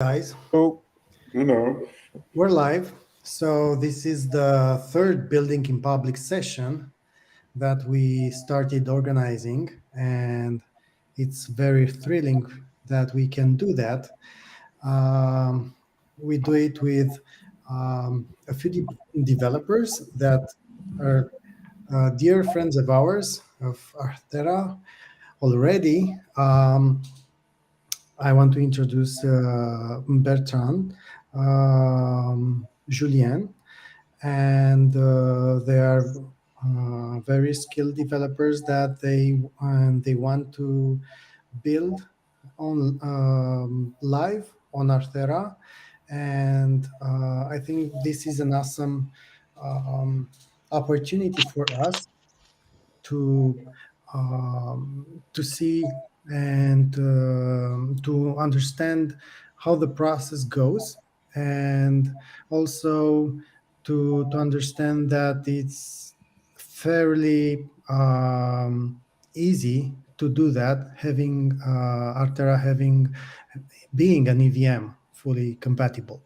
Guys, Oh, we're live. So, this is the third Building in Public session that we started organizing, and it's very thrilling that we can do that. We do it with a few developers that are dear friends of ours, of Arthera already. I want to introduce Bertrand, Julien, and they are very skilled developers that they want to build on live on Arthera, and I think this is an awesome um, opportunity for us to see and to understand how the process goes, and also to understand that it's fairly easy to do that, having Artera having being an EVM fully compatible.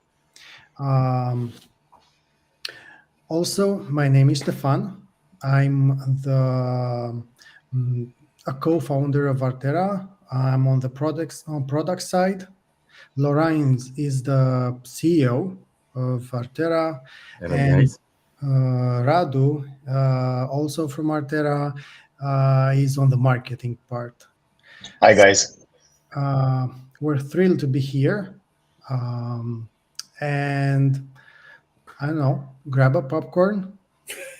Um, Also, my name is Stefan. I'm the mm, a co-founder of Artera. I'm on the product side. Laurent is the CEO of Artera, hello and guys. Radu, also from Artera, is on the marketing part. Hi guys. Uh, we're thrilled to be here, um, and I don't know, grab a popcorn,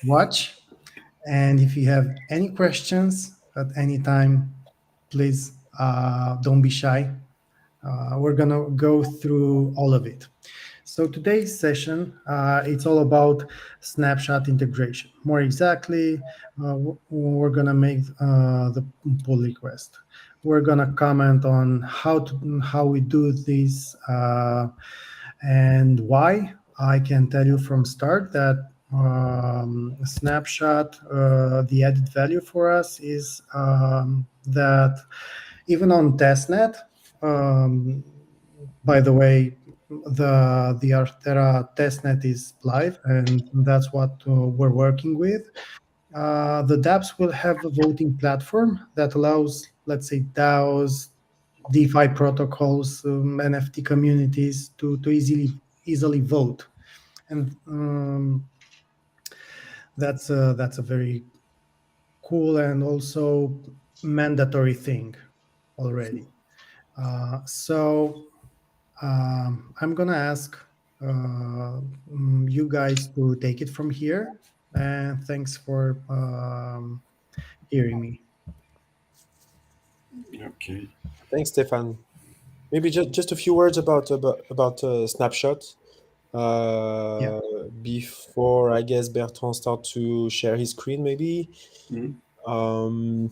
watch. And if you have any questions at any time, please don't be shy. We're gonna go through all of it. So today's session, it's all about snapshot integration. More exactly, we're gonna make the pull request. We're gonna comment on how we do this and why. I can tell you from start that snapshot, the added value for us is that even on testnet, um, by the way, the Artera testnet is live, and that's what we're working with. The dApps will have a voting platform that allows, let's say, DAOs, DeFi protocols, NFT communities to easily vote, and that's a very cool and also mandatory thing already. So I'm gonna ask you guys to take it from here, and thanks for hearing me. Okay. thanks, Stefan. Maybe just a few words about Snapshot Yeah. uh, before I guess Bertrand start to share his screen. Maybe Mhm. um,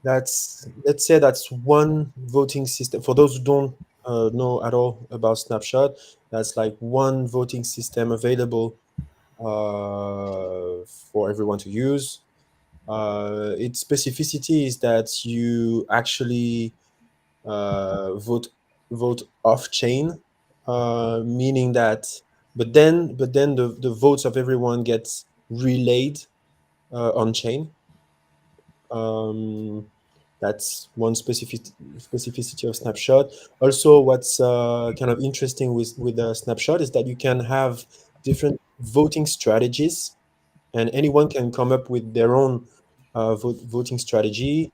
that's let's say that's one voting system for those who don't know at all about Snapshot. That's like one voting system available for everyone to use. Its specificity is that you actually vote off chain, meaning that but then the votes of everyone gets relayed on chain. Um, that's one specificity of Snapshot. Also, what's kind of interesting with Snapshot is that you can have different voting strategies, and anyone can come up with their own voting strategy.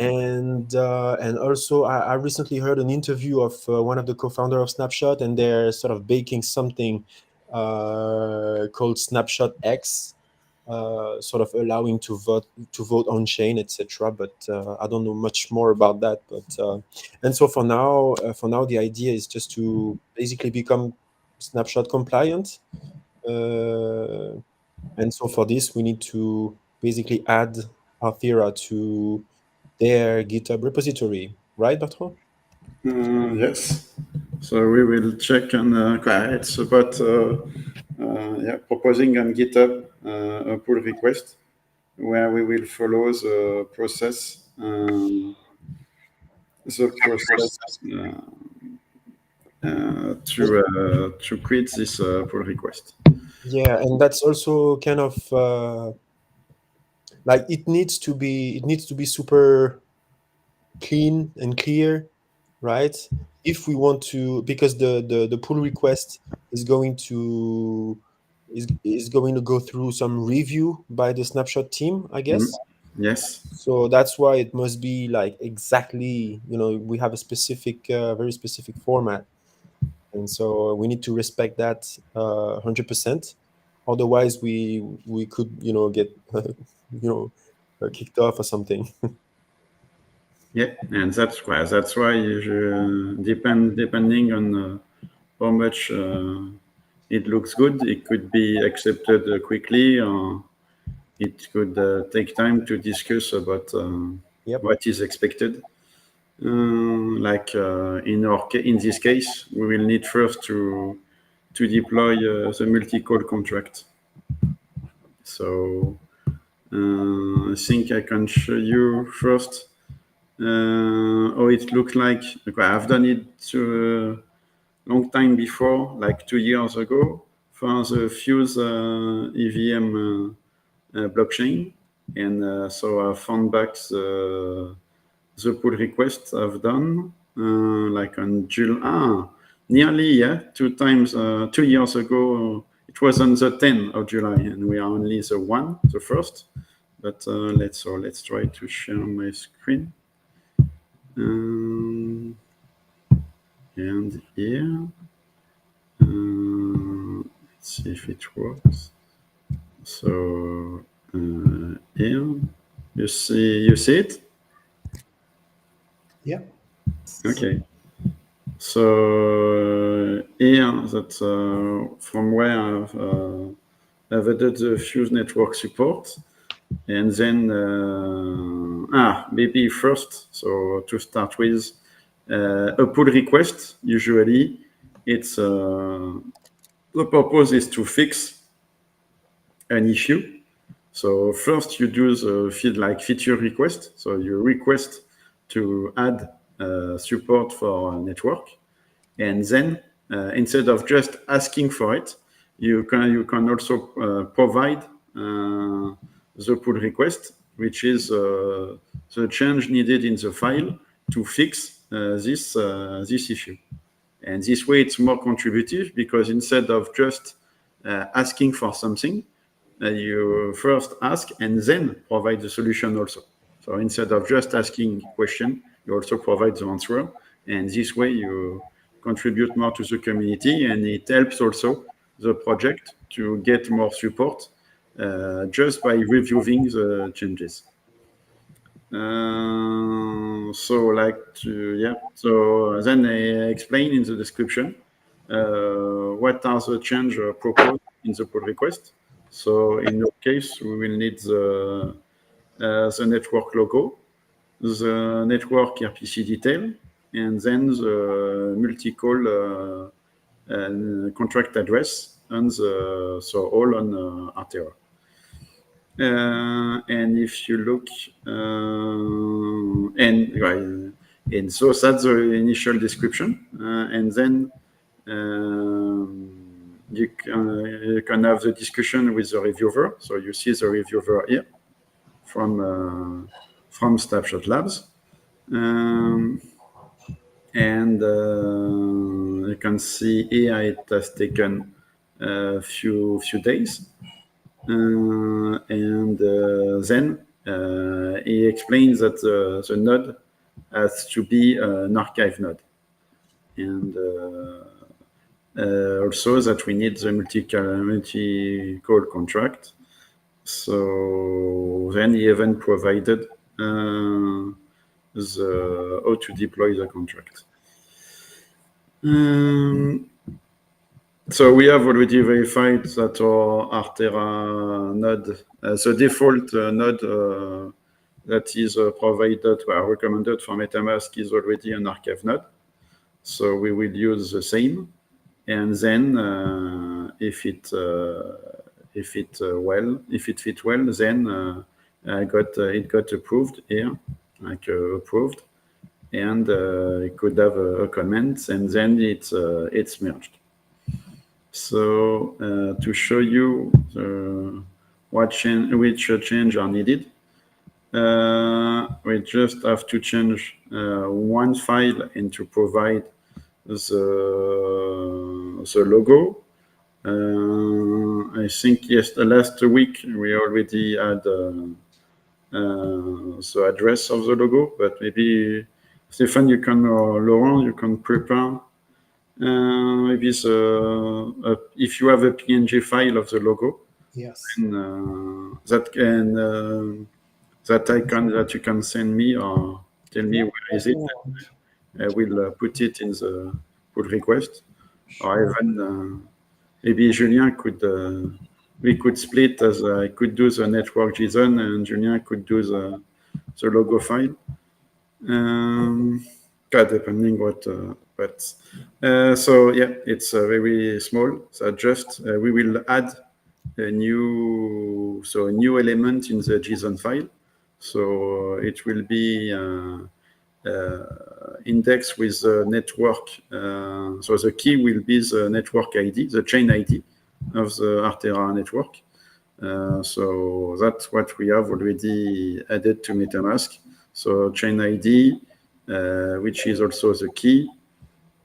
And also, I recently heard an interview of one of the co-founder of Snapshot, and they're sort of baking something called Snapshot X, sort of allowing to vote on chain, etc. But I don't know much more about that. But and so for now, the idea is just to basically become Snapshot compliant. Uh, and so for this, we need to basically add Arthera to their GitHub repository, right, Bertrand? Yes. So we will check on it's about proposing on GitHub a pull request where we will follow the process uh, to create this pull request. Yeah, and that's also kind of like it needs to be super clean and clear, right? If we want to, because the pull request is going to is going to go through some review by the Snapshot team, I Mm, guess. yes. So that's why it must be like exactly, we have a specific, very specific format, and so we need to respect that 100%. Otherwise, we could, get kicked off or something. Yeah, and that's why depending on how much it looks good, it could be accepted quickly, or it could take time to discuss about Yep. what is expected. Like in this case, we will need first to deploy the multi-call contract. So I think I can show you first how it looks like. Okay, I've done it long time before, like 2 years ago, for the Fuse EVM blockchain, and so I found back the pull request I've done, like on July, nearly, yeah, 2 years ago. It was on the 10th of July, and we are only the first. But let's try to share my screen. And here, let's see if it works. So here, you see it? Yeah. Okay. So here, that's from where I've added the Fuse network support, and then maybe first. So to start with, a pull request. Usually, it's the purpose is to fix an issue. So first you do the feature request. So you request to add support for a network, and then instead of just asking for it, you can also provide the pull request, which is the change needed in the file to fix this issue. And this way, it's more contributive because instead of just asking for something, you first ask and then provide the solution also. So instead of just asking question, you also provide the answer, and this way you contribute more to the community, and it helps also the project to get more support just by reviewing the changes. So then I explain in the description what are the change proposed in the pull request. So in your case, we will need the network logo, the network RPC detail, and then the multi-call contract address, and so all on Arthera. And if you look, and so that's the initial description, and then you can have the discussion with the reviewer. So you see the reviewer here from Snapshot Labs, and you can see here it has taken a few days. And then he explains that the node has to be an archive node, and also that we need the multi-call contract. So then he even provided how to deploy the contract. So we have already verified that our Arthera node, the default node that is provided or recommended for MetaMask, is already an archive node. So we will use the same, and then if it fits well, then it got approved here, like approved. and it could have a comment, and then it's merged. So to show you which change are needed, we just have to change one file and to provide the logo. I think yes, last week we already had the address of the logo, but maybe Stéphane, you can, or Laurent, you can prepare maybe if you have a PNG file of the logo, Yes. and, that icon that you can send me or tell me where is it. I will put it in the pull request, or even maybe Julien could. We could split as I could do the network JSON and Julien could do the logo file. Depending what. So yeah, it's very small. So just we will add a new element in the JSON file. So it will be indexed with the network. So the key will be the network ID, the chain ID of the Arthera network. So that's what we have already added to MetaMask. So chain ID, which is also the key,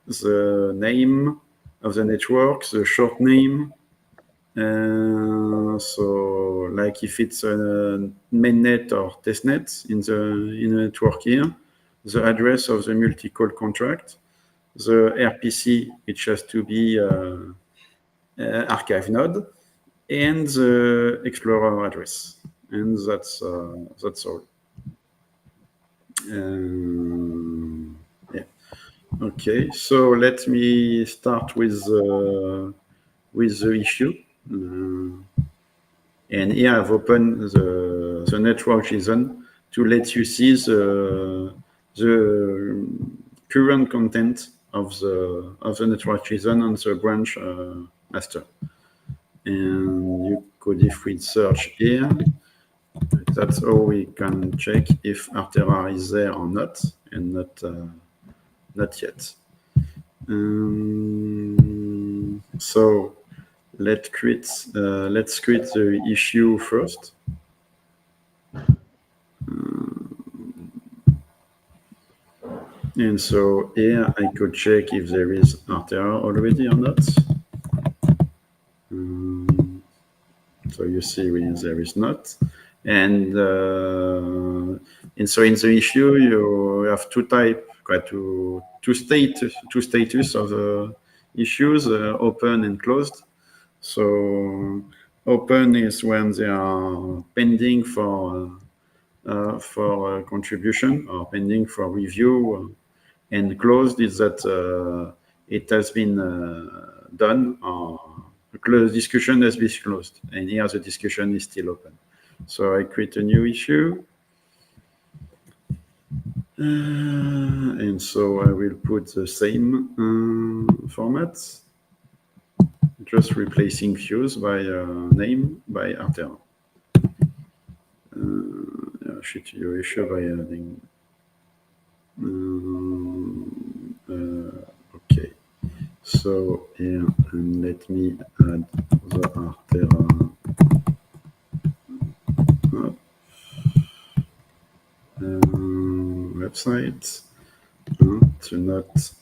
the name of the network, the short name. So like if it's a mainnet or testnet in the network here, the address of the multi-call contract, the RPC, which has to be archive node, and the Explorer address, and that's all. Yeah. Okay. So let me start with the issue, and here I've opened the network JSON to let you see the current content of the network JSON on the branch master. And you could, if we search here, that's how we can check if Arthera is there or not, and not yet. So let's create the issue first. And so here I could check if there is Arthera already or not. So you see there is not. And so in the issue you have two status of the issues, open and closed. So open is when they are pending for contribution or pending for review, and closed is that it has been done, or the discussion has been closed, and here the discussion is still open. So I create a new issue, and so I will put the same format, just replacing fuse by name by Arthera. Shoot your issue by adding. Okay, so here, and let me add the Arthera website to not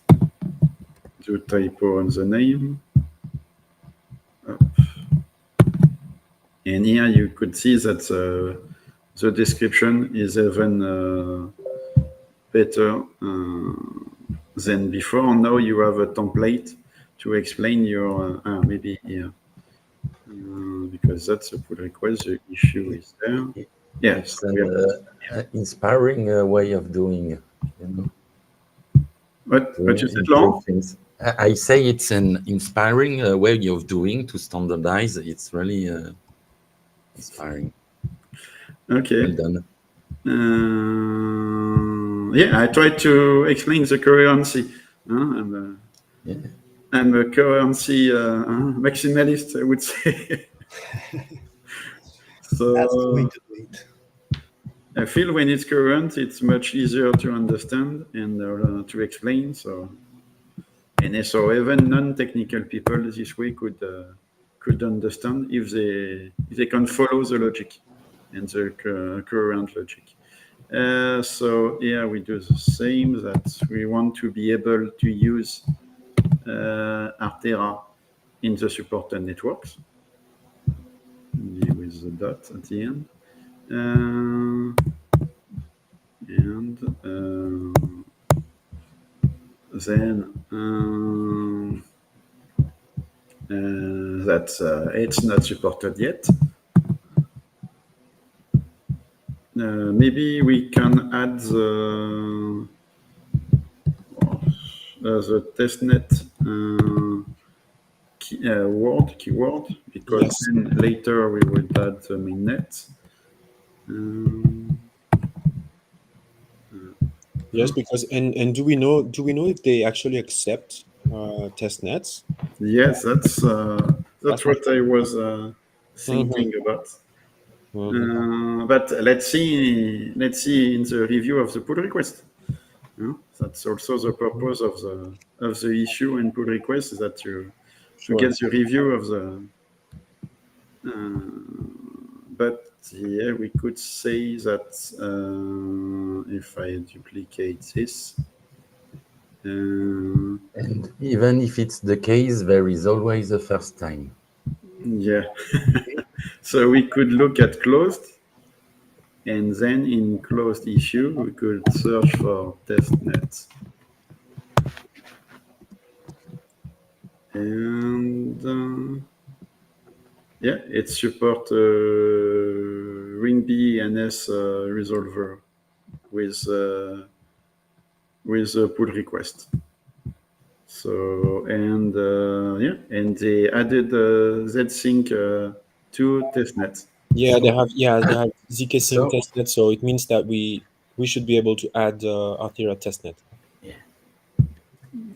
do typo on the name. And here you could see that the description is even better than before. Now you have a template to explain your maybe here, because that's a pull request. The issue is there. Yes, it's an inspiring way of doing. You know, what you said, Laurent? I say it's an inspiring way of doing to standardize. It's really inspiring. Okay. Well done. Yeah, I tried to explain the coherency. I'm a coherency maximalist, I would say. So that's the way to do it. I feel when it's current, it's much easier to understand and to explain. So even non-technical people this way could understand if they can follow the logic and the current logic. So here we do the same, that we want to be able to use Arthera in the supported networks with the dot at the end. And then that it's not supported yet. Maybe we can add the testnet keyword, because Yes. then later we will add the mainnet. Yes, because and do we know if they actually accept test nets? Yes, that's what I was thinking about. Mhm. But let's see in the review of the pull request. That's also the purpose of the issue and pull request, is that to Sure. get the review of the. But yeah, we could say that if I duplicate this. And even if it's the case, there is always a first time. Yeah. So we could look at closed, and then in closed issue, we could search for testnet. And yeah, it support ring B NS resolver with a pull request. So and yeah, and they added ZSync to testnet. They have zk sync So, testnet, so it means that we should be able to add Arthera testnet. yeah.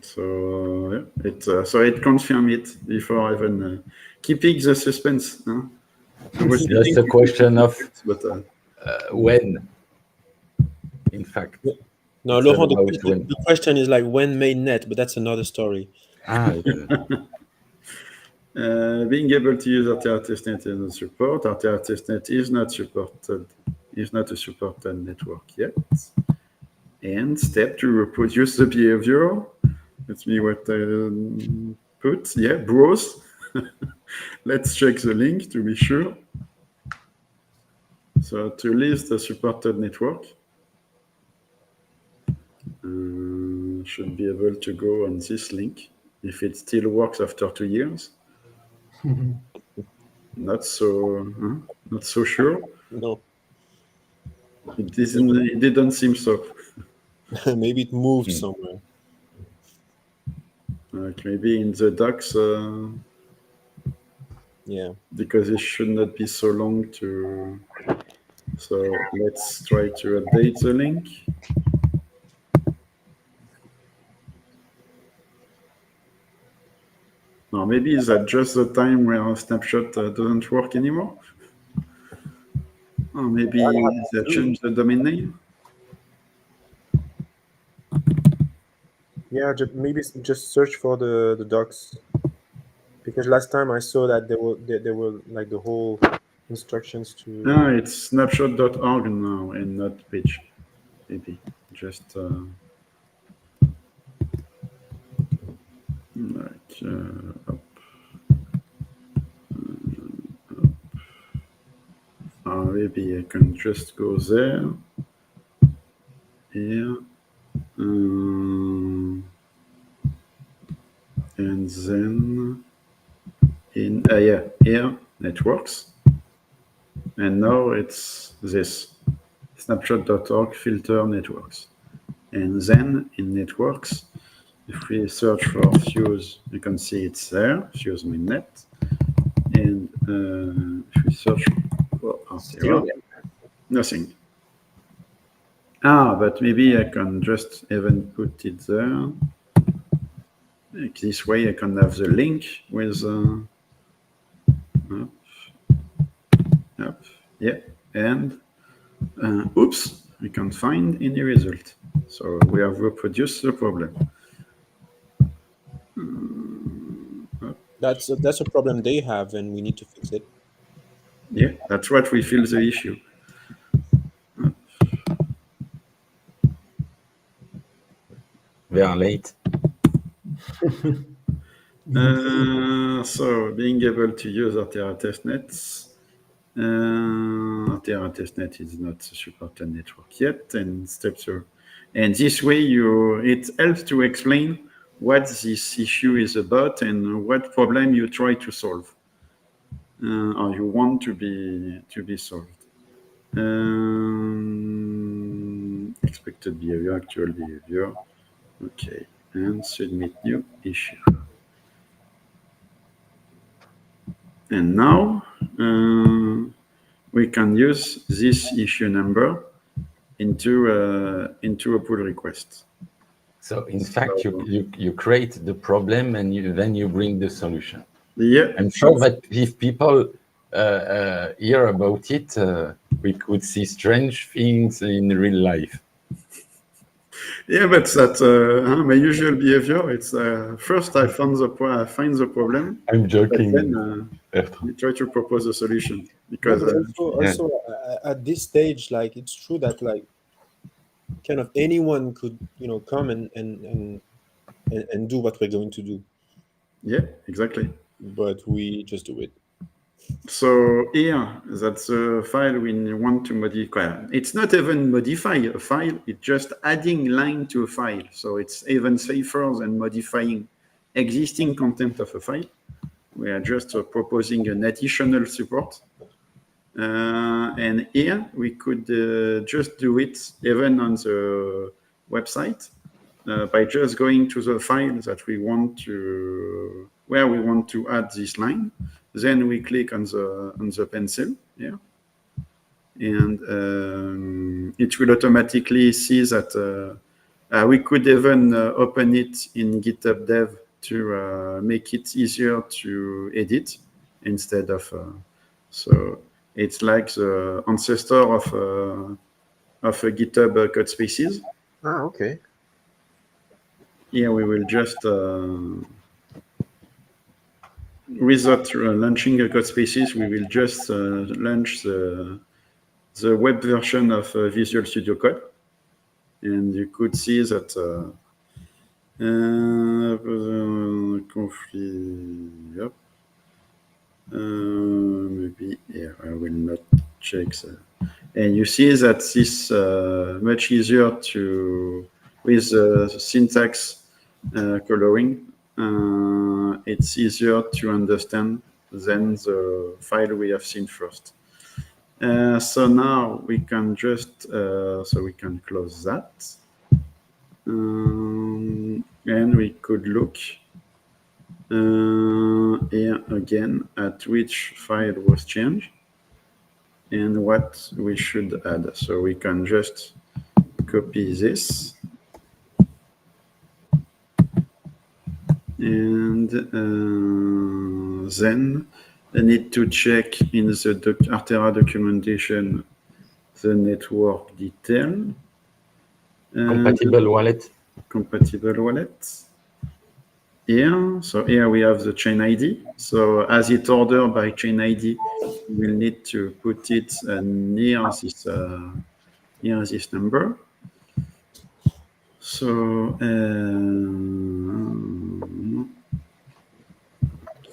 So yeah, it confirmed it before even keeping the suspense. Huh? I was It's thinking just a to keep question the of suspense, but when, in fact. No, It's Laurent, about when. the question is like when mainnet, but that's another story. being able to use Arthera testnet in support, Arthera testnet is not supported, is not a supported network yet. And step to reproduce the behavior. Let's see what I put. Yeah, browse. Let's check the link to be sure. So to list the supported network, should be able to go on this link if it still works after 2 years. Not so sure. No, It didn't seem so. maybe it moved somewhere. Like maybe in the docs, Yeah. because it should not be so long to. So let's try to update the link. Or maybe is that just the time where Snapshot doesn't work anymore? Or maybe they changed the domain name? Yeah, maybe just search for the docs, because last time I saw that there were like the whole instructions to. It's snapshot.org now and not page. Maybe just like up. Maybe I can just go there. Here. And then in here networks, and now it's this snapshot.org filter networks, and then in networks, if we search for Fuse, you can see it's there, Fuse mainnet, and if we search for Arthera, nothing. But maybe I can just even put it there. Like this way I can have the link with yeah, and Oops, we can't find any result. So we have reproduced the problem. That's a problem they have, and we need to fix it. Yeah, that's what we feel the issue. They are late. So being able to use Arthera testnets. Arthera testnet is not a supported network yet, and steps are. And this way, it helps to explain what this issue is about and what problem you try to solve, or you want to be solved. Expected behavior, actual behavior. Okay, and submit new issue. And now we can use this issue number into a pull request. So in fact, you create the problem and then you bring the solution. Yeah, I'm sure that if people hear about it, we could see strange things in real life. yeah, but that's my usual behavior. It's first I find the problem. I'm joking. Then you try to propose a solution because Also at this stage, like it's true that like kind of anyone could come and do what we're going to do, yeah, exactly. but we just do it. So here, that's a file we want to modify. It's not even modify a file, it's just adding line to a file. So it's even safer than modifying existing content of a file. We are just proposing an additional support. And here we could just do it even on the website by just going to the file that we want to, where we want to add this line. Then we click on the pencil here, and it will automatically see that we could even open it in GitHub Dev to make it easier to edit instead of. So it's like the ancestor of a GitHub code spaces. Ah, okay. Here we will just. Without launching a code spaces, we will just launch the web version of Visual Studio Code, and you could see that yep. Maybe here I will not check the, and you see that this much easier to with syntax coloring. It's easier to understand than the file we have seen first. So now we can just, so we can close that. And we could look here again at which file was changed and what we should add. So we can just copy this. And then I need to check in the Arthera documentation the network detail. Compatible wallet. Compatible wallet. Here, so here we have the chain ID. So as it ordered by chain ID, we'll need to put it near this number. So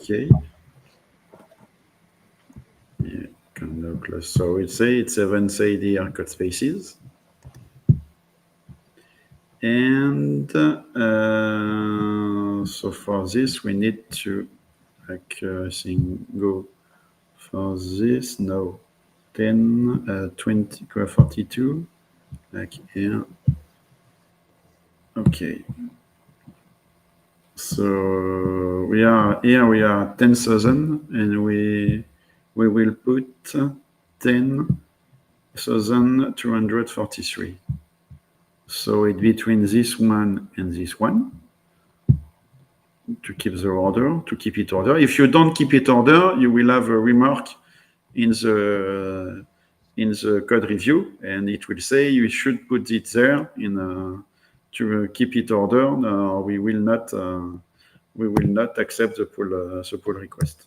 okay. Yeah, kind of close. So we say it's even say the code spaces. And so for this, we need to, like, I think, go for this. No, 10, 20, 42, like here. Okay. So we are here. We are 10,000, and we will put 10,243. So it's between this one and this one to keep the order, to keep it order. If you don't keep it order, you will have a remark in the in the code review, and it will say you should put it there in to keep it ordered, or we will not accept the pull request.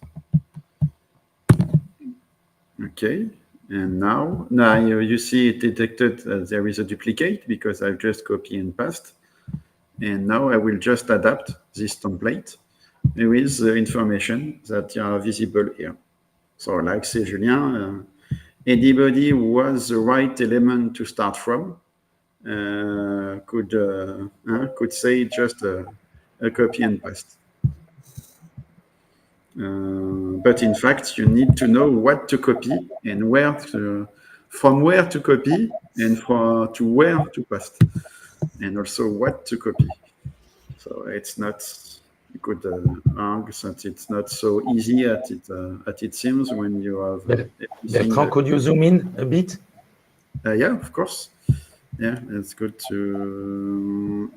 Okay, and now you see it detected there is a duplicate because I've just copied and pasted. And now I will just adapt this template with the information that are visible here. So like say Julien, anybody who has the right element to start from could say just a copy and paste. But in fact, you need to know what to copy and from where to copy and to where to paste, and also what to copy. So it's not good argue that it's not so easy as it seems when you have. Bertrand, could you zoom in a bit? Yeah, of course. Yeah, it's good to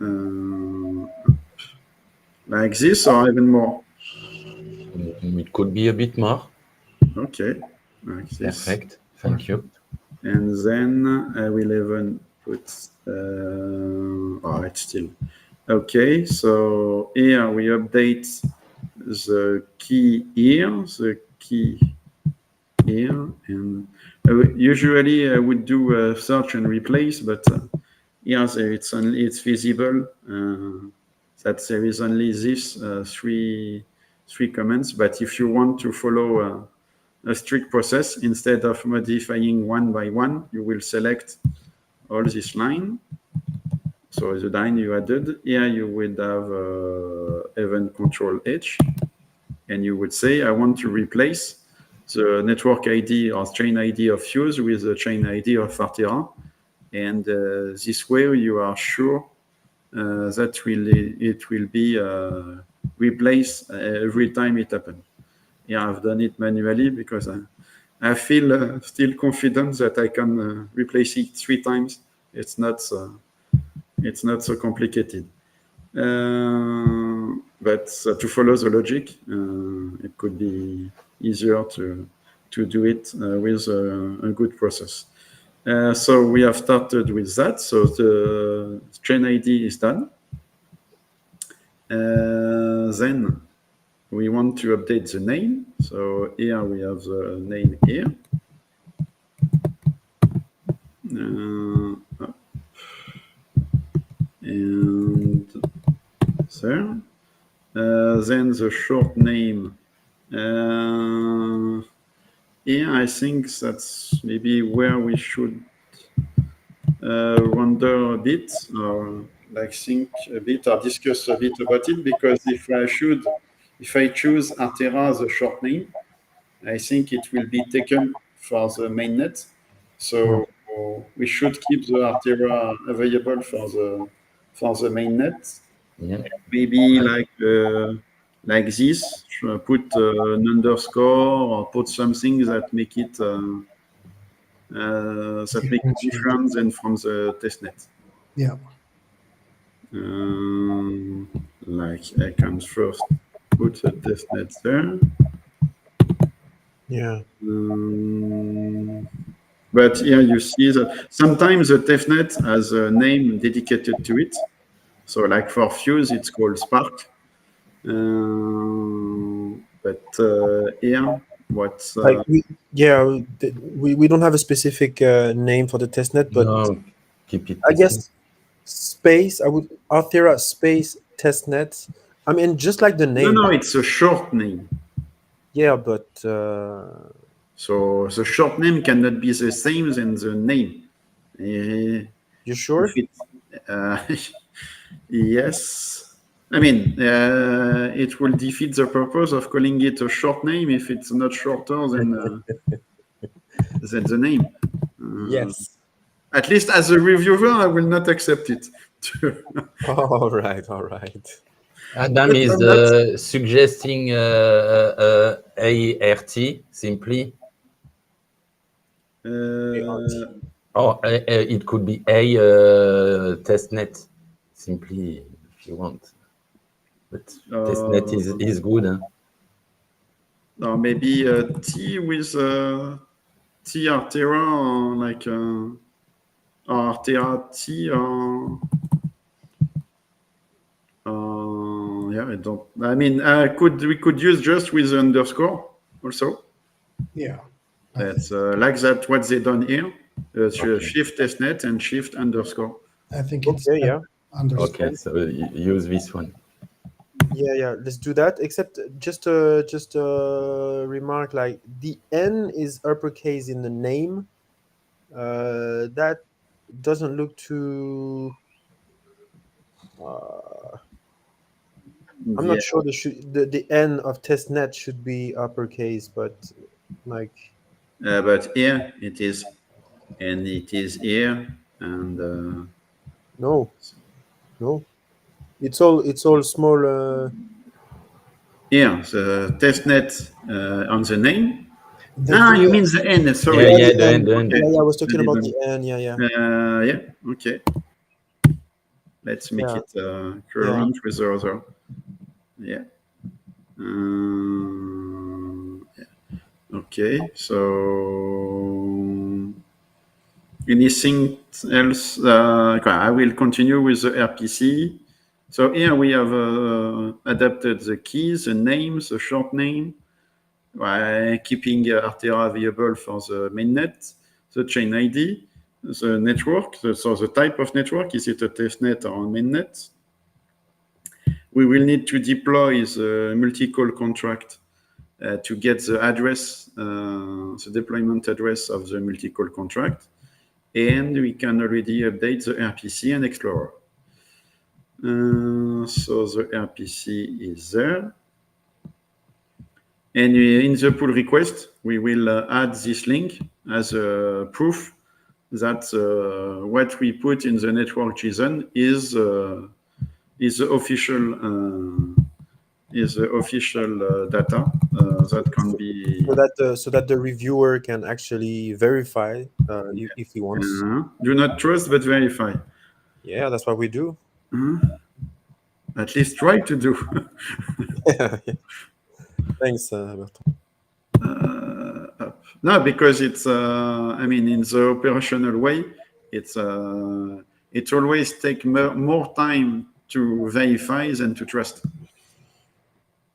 like this or even more. It could be a bit more. Okay, like this. Perfect. Thank you. And then I will even put. It's still okay. So here we update the key here, and usually I would do a search and replace, but here it's visible that there is only this three comments. But if you want to follow a strict process, instead of modifying one by one, you will select all this line. So the line you added here, you would have event control H, and you would say, I want to replace the network ID or chain ID of Fuse with the chain ID of Arthera. And this way you are sure that it will be replaced every time it happens. Yeah, I've done it manually because I feel still confident that I can replace it 3 times. It's not so complicated. But to follow the logic, it could be easier to do it with a good process. So we have started with that. So the chain ID is done. Then we want to update the name. So here we have the name here. And there. Then the short name. Here I think that's maybe where we should wonder a bit, or like think a bit, or discuss a bit about it, because if I choose Arthera as a short name, I think it will be taken for the mainnet. So we should keep the Arthera available for the mainnet. Yeah. Maybe like this, put an underscore or put something that make it different than from the testnet. Yeah. Like I can first put the testnet there. Yeah. But here you see that sometimes the testnet has a name dedicated to it. So like for Fuse, it's called Spark. But here, what's we don't have a specific name for the testnet, but No, keep it. I guess Arthera space testnet. I mean, just like the name. no, it's a short name. Yeah, but so the short name cannot be the same as the name. You sure? Yes. I mean, it will defeat the purpose of calling it a short name if it's not shorter than the name. Yes. At least as a reviewer, I will not accept it. All right. Adam is suggesting ART simply. Or it could be a testnet simply if you want. But testnet is good. Huh? Or maybe T with T Arthera or like or Arthera T or yeah, I don't. I mean, we could use just with the underscore also. Yeah. That's like that. What they done here. Okay. Shift testnet and shift underscore. I think it's Okay, yeah. underscore. Okay, so use this one. Yeah, let's do that. Except just a remark, like the N is uppercase in the name. That doesn't look too. I'm Yeah, not sure the N of testnet should be uppercase, but like but here it is, and it is here, and no, it's all small. here the testnet on the name. The You mean the N? Sorry. Yeah, Yeah, yeah, the the N. end, the end. Okay. Yeah, I was I talking about the didn't- N. Yeah. Yeah. Okay. Let's make Yeah. it current with the other. Yeah. Okay. So anything else? Okay, I will continue with the RPC. So here we have adapted the keys, the names, the short name, keeping Arthera available for the mainnet, the chain ID, the network. So the type of network, is it a testnet or a mainnet? We will need to deploy the multi-call contract to get the address, the deployment address of the multi-call contract. And we can already update the RPC and Explorer. So the RPC is there. And in the pull request, we will add this link as a proof that what we put in the network JSON is the official data that can be. So that the reviewer can actually verify if he wants. Do not trust but verify. Yeah, that's what we do. At least try to do. Thanks, Alberto. No, because it's. I mean, in the operational way, it always take more time to verify than to trust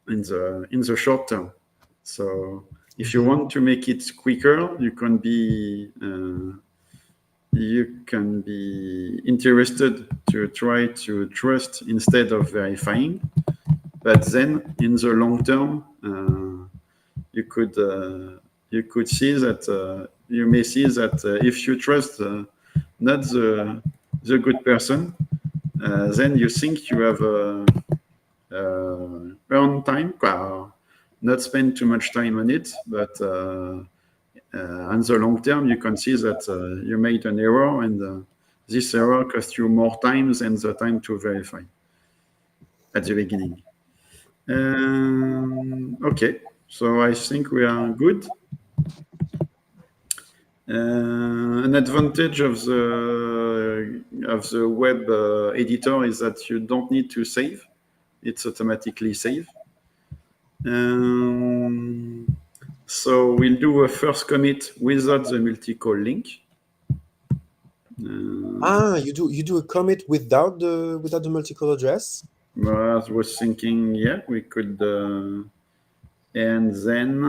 in the short term. So if you want to make it quicker, you can be interested to try to trust instead of verifying. But then in the long term, you could see that you may see that if you trust not the good person, then you think you have earned time, not spend too much time on it, but on the long term, you can see that you made an error, and this error cost you more time than the time to verify at the beginning. Okay, so I think we are good. An advantage of the web editor is that you don't need to save; it's automatically saved. So we'll do a first commit without the multi-call link. You do a commit without the multi-call address. I was thinking, yeah, we could, and then.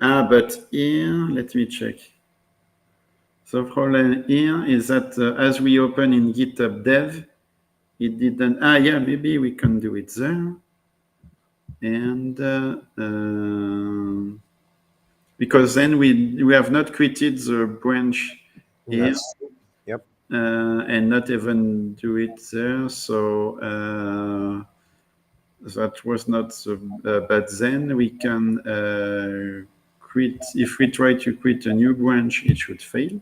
But here, let me check. The problem here is that as we open in GitHub dev, it didn't. Yeah, maybe we can do it there. And because then we have not created the branch here. Yes. Yep. And not even do it there. So that was not so. But then we can create. If we try to create a new branch, it should fail.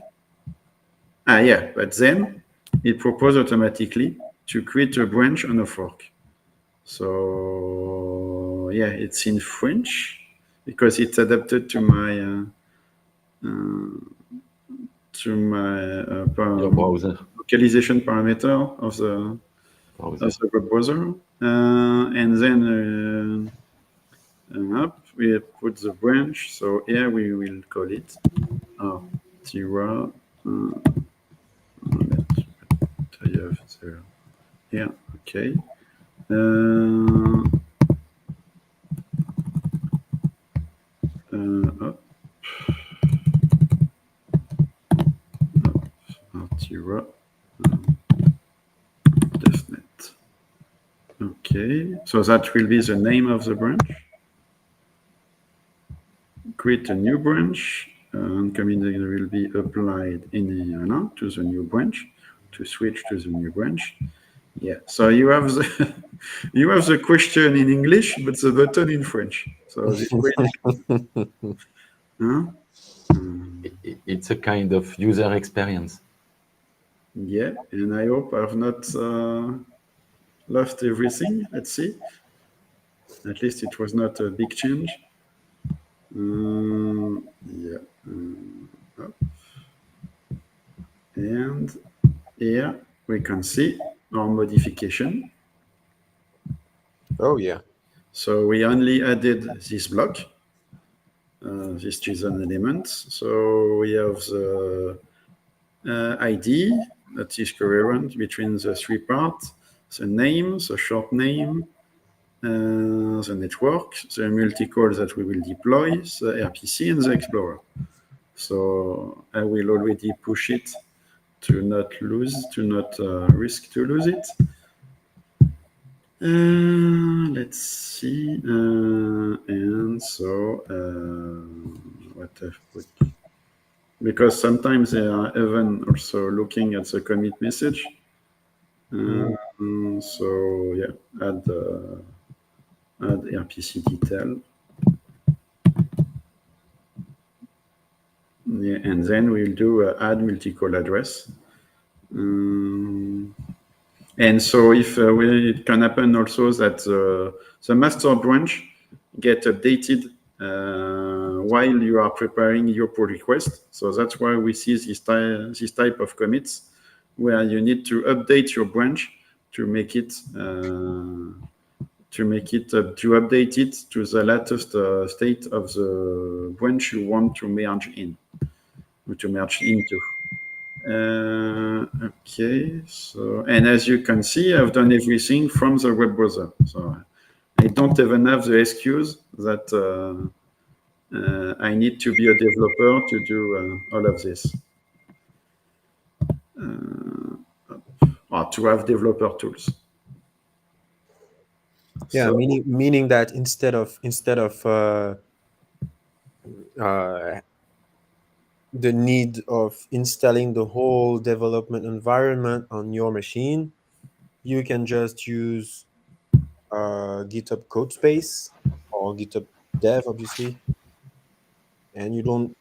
Yeah, but then it proposes automatically to create a branch on a fork. So yeah, it's in French because it's adapted to my Your browser. localization parameter of the Browser. web browser. And then up, we put the branch. So here we will call it Arthera. I have there. Yeah, okay. Arthera. Testnet. Okay, so that will be the name of the branch. Create a new branch, and community will be applied in to the new branch to switch to the new branch. Yeah, so you have the you have the question in English, but the button in French. So this way, huh? It's a kind of user experience. Yeah, and I hope I've not lost everything. Let's see. At least it was not a big change. Yeah. Up. And here we can see our modification. Oh yeah. So we only added this block, this JSON element. So we have the ID that is coherent between the three parts, the name, the short name, the network, the multi-call that we will deploy, the RPC, and the Explorer. So I will already push it to not risk to lose it. Let's see. And so what I've put, because sometimes they are even also looking at the commit message. So yeah, add RPC detail. Yeah, and then we'll do add multi-call address. And so if it can happen also that the master branch get updated while you are preparing your pull request. So that's why we see this type of commits where you need to update your branch to make it to update it to the latest state of the branch you want to merge into. Okay, so, and as you can see, I've done everything from the web browser. So I don't even have the excuse that I need to be a developer to do all of this. Or to have developer tools. Yeah, So, meaning that instead of the need of installing the whole development environment on your machine, you can just use GitHub Codespace or GitHub Dev, obviously, and you don't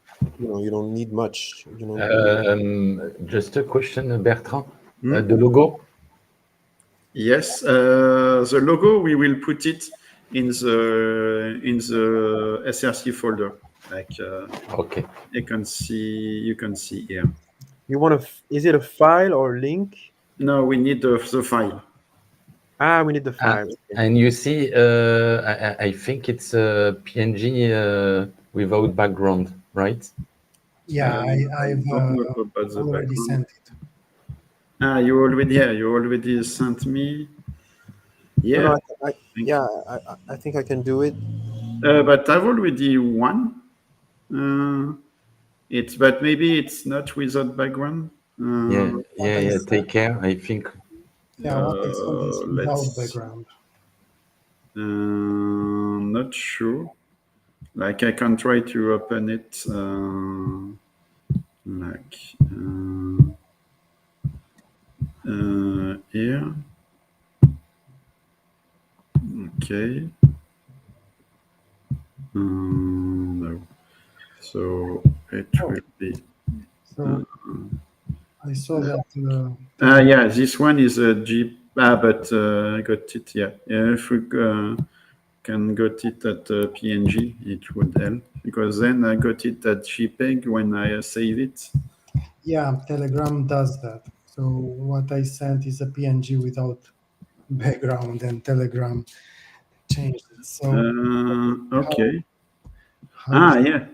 need much. Just a question, Bertrand. The logo? yes, the logo, we will put it in the SRC folder. Like Okay. you can see here. You want to? Is it a file or link? No, we need the file. We need the file. And you see, I think it's a PNG without background, right? Yeah, I've don't know about the already background. sent it. You already sent me. Yeah, I think I can do it. but I've already one. But maybe it's not without background. Yeah. Take care. I think. Yeah, what I sent is without let's- background. Not sure. Like I can try to open it. Here. Okay. No. So it will be. So I saw that. Yeah, this one is a G. But I got it. Yeah. If we can got it at PNG, it would help because then I got it at JPEG when I save it. Yeah, Telegram does that. So what I sent is a PNG without background, and Telegram changed it. So Okay. Yeah.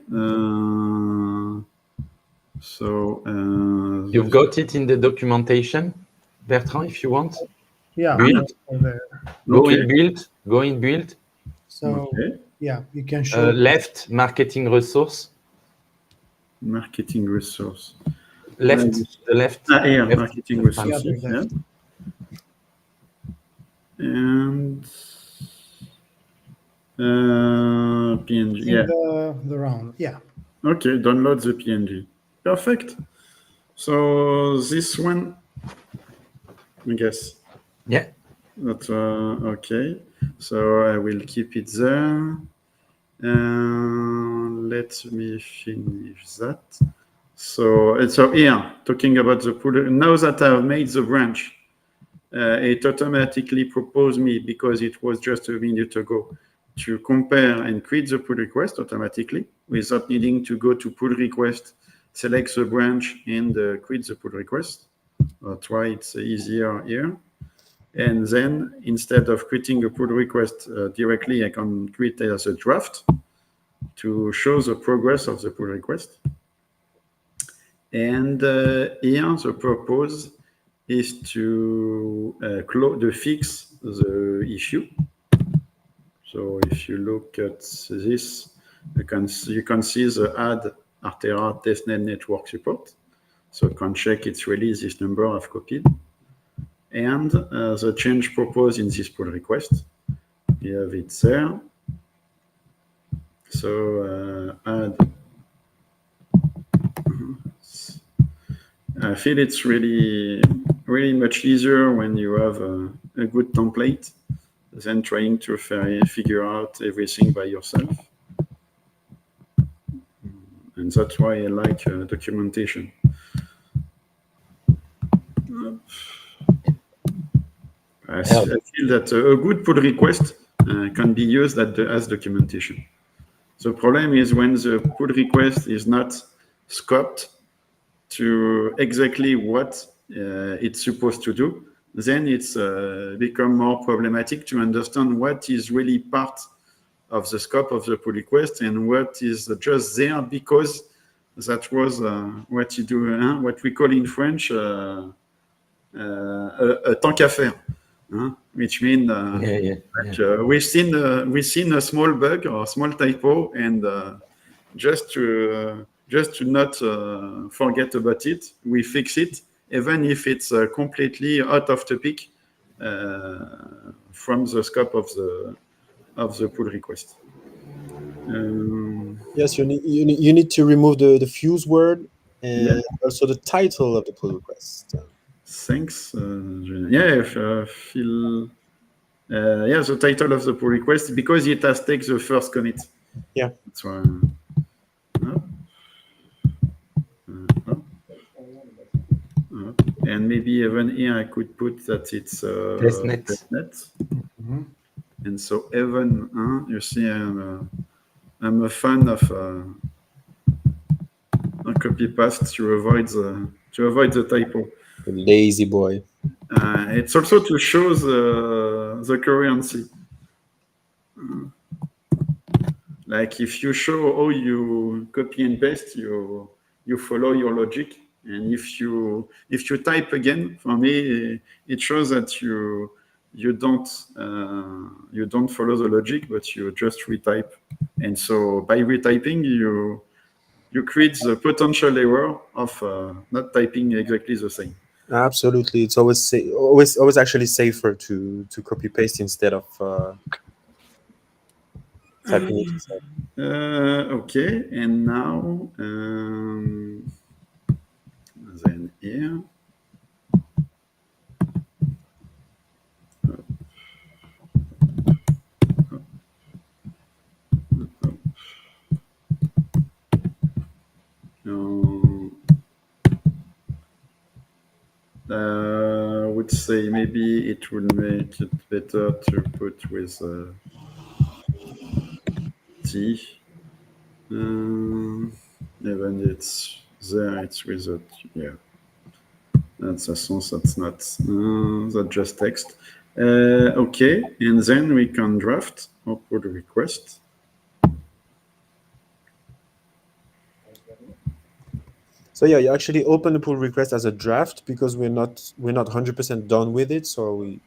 You've got it in the documentation, Bertrand, if you want. Yeah, Build. there. Go Okay. in build. Go in build. So Okay. yeah, you can show Left marketing resource. Marketing resource. Left. The left. Here, left. marketing left resources. panel. Yeah. And PNG. in Yeah. the round. Yeah. Okay. Download the PNG. Perfect. So this one, I guess. Yeah. That's okay. So I will keep it there. Let me finish that. So here, talking about the pull. Now that I've made the branch, it automatically proposed me, because it was just a minute ago, to compare and create the pull request automatically without needing to go to pull request, select the branch, and create the pull request. That's why it's easier here. And then instead of creating a pull request directly, I can create it as a draft to show the progress of the pull request. And here the purpose is to fix the issue. So if you look at this, you can see the add Arthera testnet network support. So you can check it's really this number I've copied. And the change proposed in this pull request. You have it there. So add. I feel it's really much easier when you have a good template than trying to figure out everything by yourself. And that's why I like documentation. I feel that a good pull request can be used as documentation. The problem is when the pull request is not scoped to exactly what it's supposed to do, then it's become more problematic to understand what is really part of the scope of the pull request and what is just there because that was what you do, what we call in French a tant qu'à faire, which means we've seen a small bug or a small typo, and just to not forget about it, we fix it, even if it's completely out of topic from the scope of the pull request. Yes, you need to remove the fuse word and also the title of the pull request. Thanks. If feel. The title of the pull request, because it has taken the first commit. Yeah. That's why. And maybe even here I could put that it's testnet. And so even you see, I'm a fan of a copy paste to avoid the typo. Lazy boy. It's also to show the currency. Like if you show how you copy and paste, you follow your logic. And if you type again, for me, it shows that you don't follow the logic, but you just retype. And so by retyping, you create the potential error of not typing exactly the same. Absolutely, it's always actually safer to copy paste instead of typing it yourself. Okay, and now then here. I would say maybe it will make it better to put with T. Even it's there, it's with a that's a sense that's not that's just text. Okay, and then we can draft or pull request. So yeah, you actually open the pull request as a draft because we're not 100% done with it. So we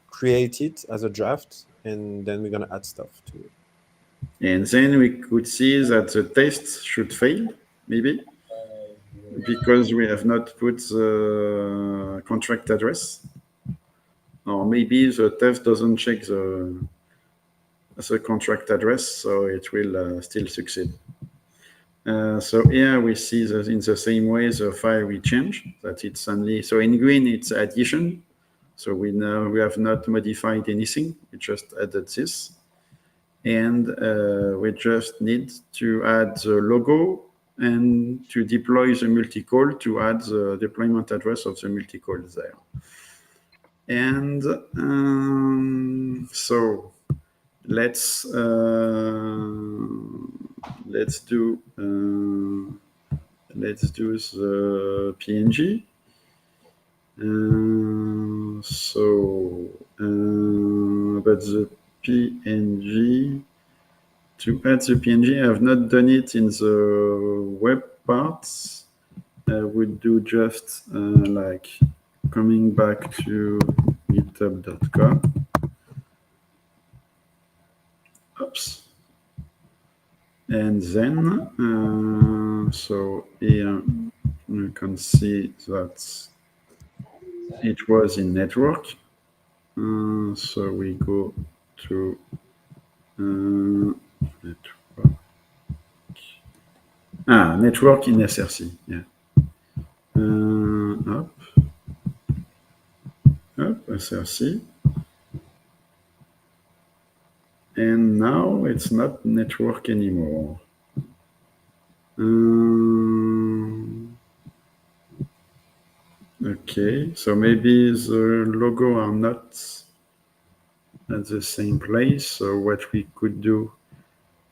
create it as a draft, and then we're gonna add stuff to it. And then we could see that the test should fail, maybe, because we have not put the contract address. Or maybe the test doesn't check the contract address, so it will still succeed. So here we see that in the same way the file we change, that it's only, so in green it's addition. So we know we have not modified anything, we just added this. And we just need to add the logo and to deploy the multi-call to add the deployment address of the multi-call there. And so let's do the PNG. But the PNG, to add the PNG, I have not done it in the web parts. I would do just like coming back to github.com. Oops. And then, so here you can see that it was in network. So we go to network. Network in SRC. Yeah. Up, SRC. And now it's not network anymore. Okay, so maybe the logo are not at the same place. So what we could do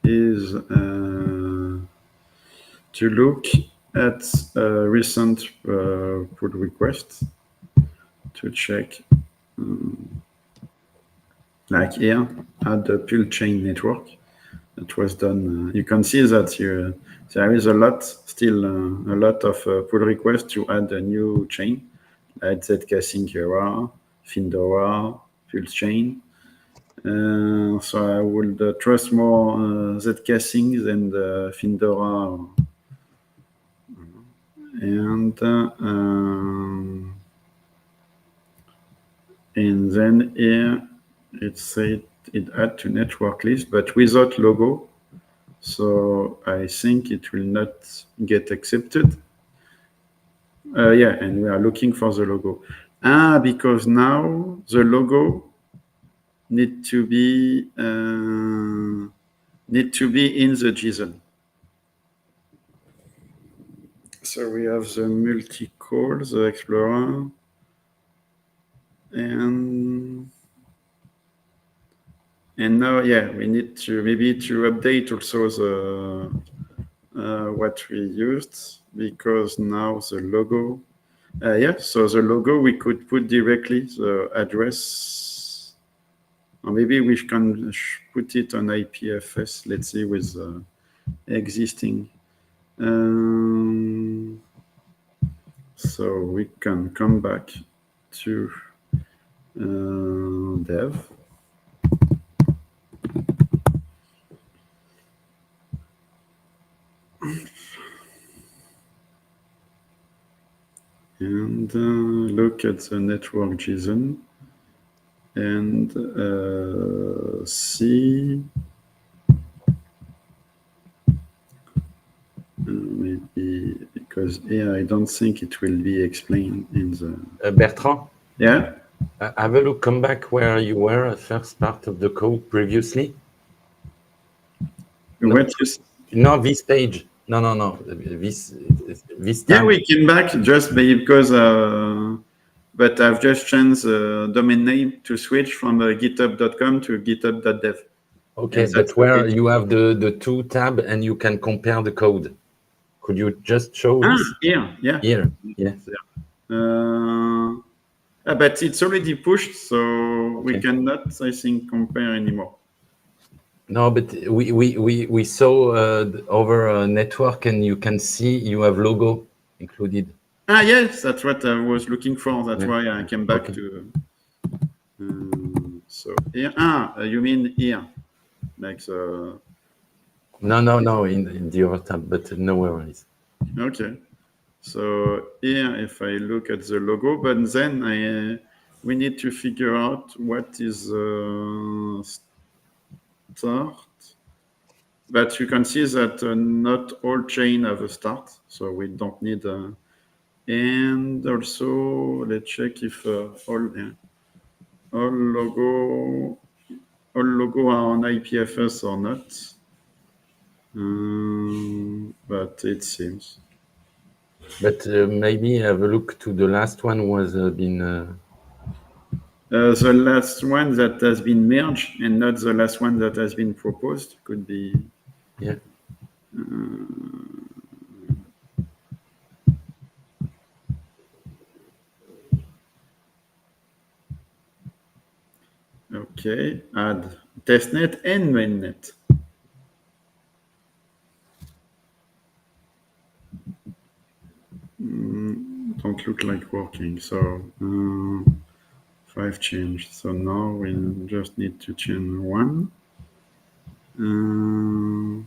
is to look at recent pull requests to check, like here, at the pull chain network. It was done. You can see that here, there is still a lot of pull requests to add a new chain, like Zcasing error, Findora, Pulse chain. So I would trust more Zcasing than the Findora. And then here it said it add to network list, but without logo. So I think it will not get accepted. Yeah, and we are looking for the logo. Because now the logo need to be in the JSON. So we have the multi-call, the Explorer, and now, yeah, we need to maybe to update also the what we used, because now the logo, yeah, so the logo we could put directly the address, or maybe we can put it on IPFS, let's see, with existing. So we can come back to dev. And look at the network JSON and see maybe, because here I don't think it will be explained in the Bertrand, yeah. Have a look, come back where you were at first part of the code previously. What is No, this page. No. This yeah, time. we came back just because but I've just changed the domain name to switch from github.com to github.dev. Okay, And but where you have the two tab and you can compare the code. Could you just show this? Here, yeah. Here, yeah. But it's already pushed, so Okay. we cannot, I think, compare anymore. No, but we saw over a network, and you can see you have logo included. Ah, yes, that's what I was looking for. That's Yeah. why I came back Okay. to. So here, you mean here, like the. No, in the other tab, but no worries. Okay. So here, if I look at the logo, but then we need to figure out what is start. But you can see that not all chain have a start, so we don't need. And also, let's check if all logo are on IPFS or not. But it seems. But maybe have a look to the last one was been. The last one that has been merged and not the last one that has been proposed could be. Yeah. Okay, add testnet and mainnet. Don't look like working. So 5 changed. So now we just need to change one. And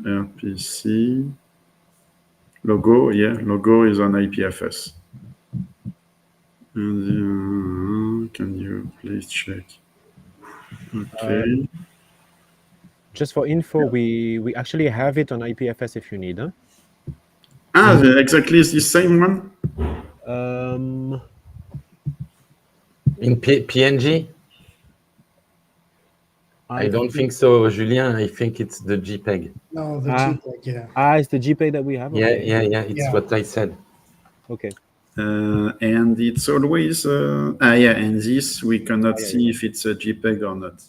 RPC logo. Yeah, logo is on IPFS. And can you please check? Okay. Just for info, we actually have it on IPFS if you need. Huh? Exactly the same one. In PNG? I don't think so, Julien. I think it's the JPEG. No, the JPEG, yeah. It's the JPEG that we have. Okay. Yeah. It's Yeah. what I said. Okay. And it's always and this we cannot see if it's a JPEG or not.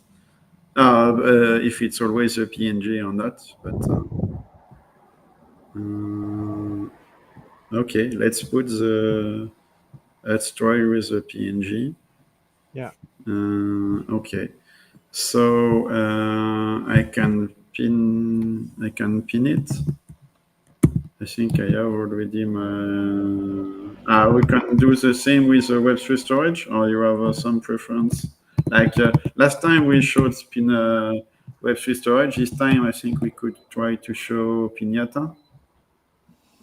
If it's always a PNG or not, but okay, let's try with the PNG. Yeah. Okay, so I can pin it. I think I have already my. We can do the same with the Web3 storage, or you have some preference? Like last time we showed Web3 storage. This time I think we could try to show Pinata.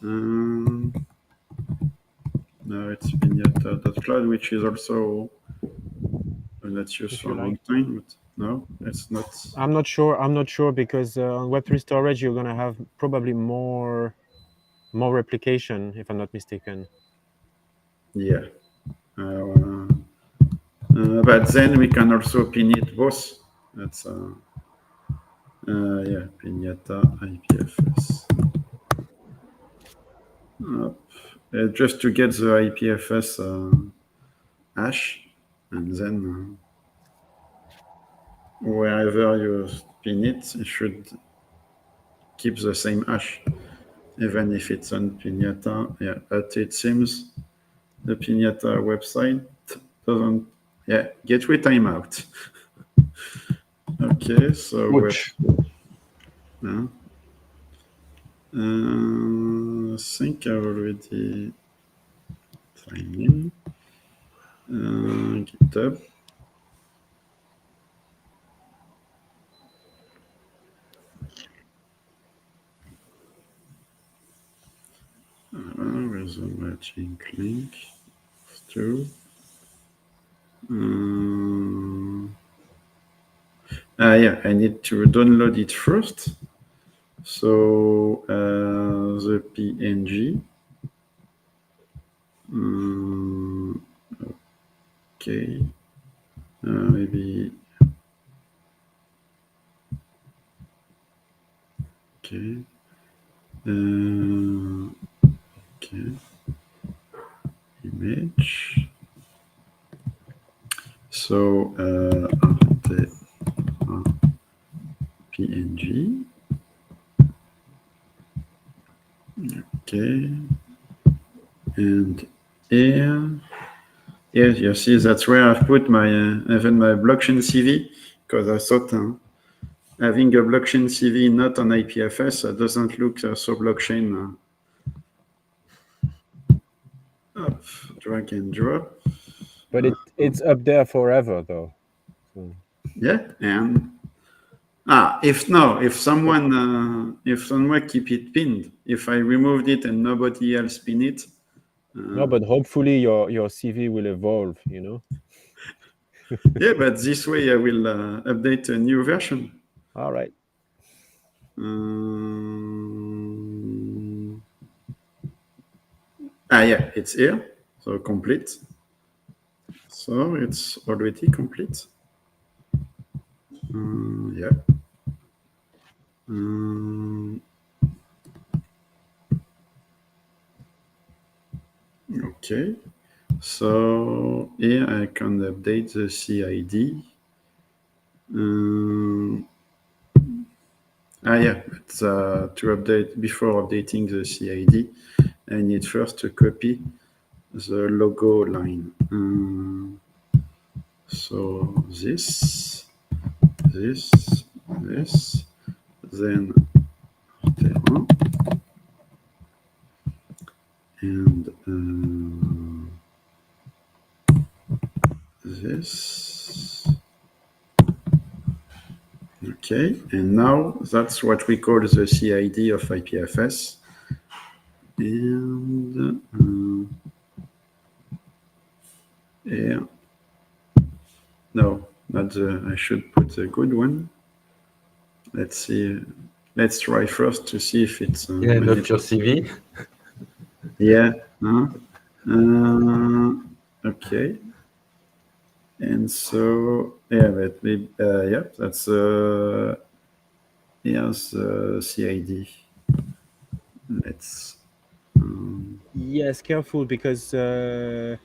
No, it's Pinata.cloud, which is also let's use for a long time. But no, it's not. I'm not sure because on Web3 storage you're gonna have probably more replication, if I'm not mistaken. Yeah. But then we can also pin it both. That's Pinata IPFS. Just to get the IPFS hash, and then wherever you pin it, it should keep the same hash, even if it's on Pinata. Yeah, but it seems the Pinata website doesn't. Yeah, gateway timeout. Okay, so I think I already signed in. GitHub. Where's the matching link? Two. Yeah, I need to download it first. So the PNG. Okay. Maybe. Okay. Okay. Image. So PNG. Okay. And here, yes, you see that's where I've put my even my blockchain CV because I thought having a blockchain CV not on IPFS doesn't look so blockchain. Up, drag and drop. But it's up there forever, though. So. Yeah, and if someone keep it pinned, if I removed it and nobody else pin it. No, but hopefully your CV will evolve. You know. Yeah, but this way I will update a new version. All right. Yeah, it's here, so complete. So it's already complete. Yeah. Okay. So here I can update the CID. Yeah, but to update, before updating the CID, I need first to copy the logo line. So this, then Arthera, and this. Okay, and now that's what we call the CID of IPFS. And yeah, no, not the, I should put the good one. Let's see. Let's try first to see if it's not your CV. Yeah. Okay. And so yeah, but maybe, yeah, that's here's CID. Let's. Yes, careful, because I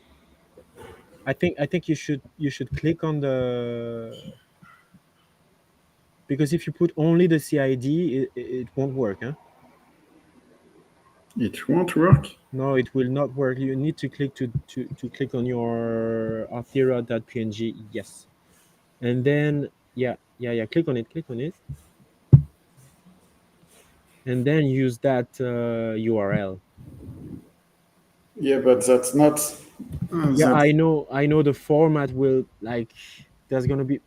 think you should click on the, because if you put only the CID, it won't work, huh? It won't work. No, it will not work. You need to click to click on your Arthera.png. Yes, and then yeah. Click on it, and then use that URL. Yeah, but that's not. Yeah, I know the format will, like, there's gonna be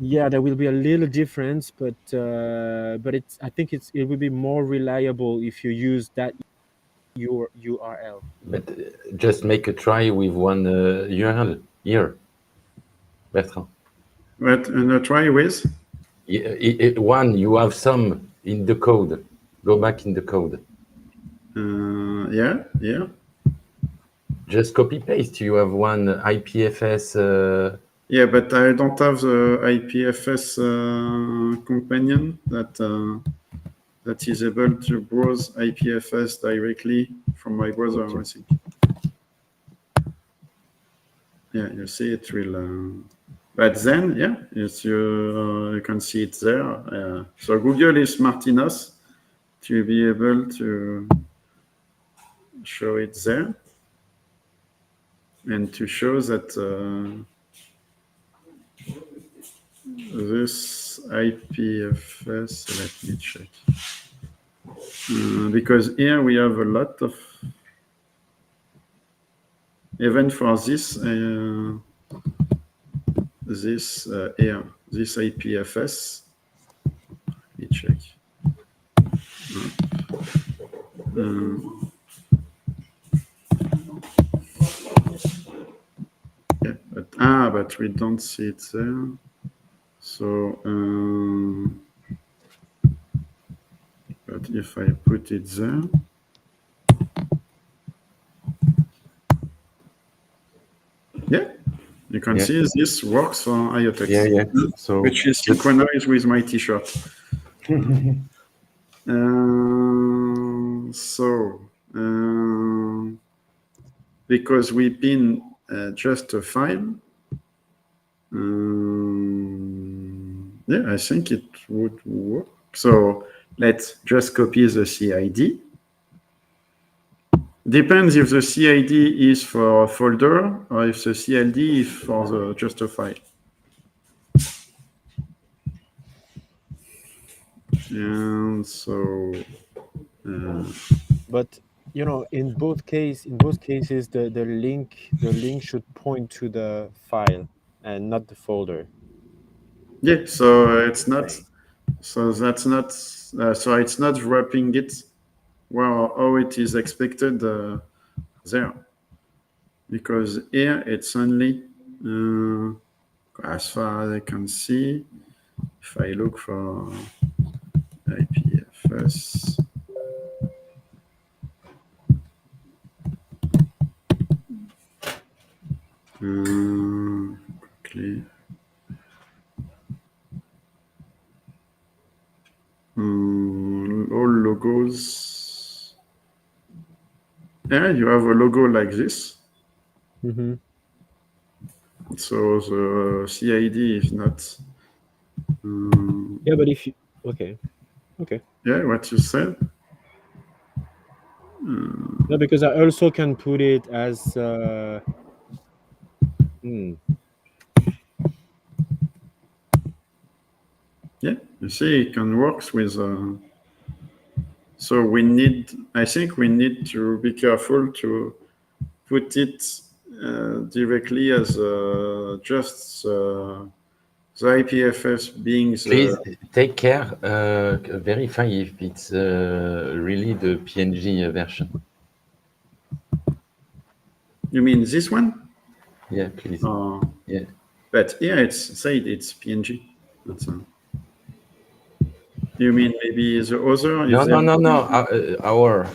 there will be a little difference, but it's, I think it will be more reliable if you use that URL. But just make a try with one URL here, Bertrand. What? Try with? One, you have some in the code. Go back in the code. Yeah. Just copy paste. You have one IPFS. Yeah, but I don't have the IPFS companion that is able to browse IPFS directly from my browser. Okay. I think. Yeah, you see it will. But then, yeah, you can see it there. So Google is smart enough to be able to show it there and to show that this IPFS, let me check. Because here we have a lot of, even for this, here, this IPFS, let me check. Yeah, but we don't see it there. So, but if I put it there, yeah, you can see this works on IoTeX. Yeah. So which is synchronized with my T-shirt. Because we pin just a file, yeah, I think it would work. So let's just copy the CID. Depends if the CID is for a folder or if the CID is for just a file. And so, But in both cases, the link should point to the file and not the folder. yeah, so it's not, so that's not, so it's not wrapping it well how it is expected there. Because here it's only, as far as I can see, if I look for IPFS, quickly. All logos. Yeah, you have a logo like this. Mm-hmm. So the CID is not. Yeah, but if you okay, Yeah, what you said. no, because I also can put it as Yeah, you see, it can work with. So we need. I think we need to be careful to put it directly as just the IPFS being Please the. take care. Verify if it's really the PNG version. You mean this one? Yeah, please. Yeah. But yeah, it's said it's PNG. That's you mean maybe the other? No. Our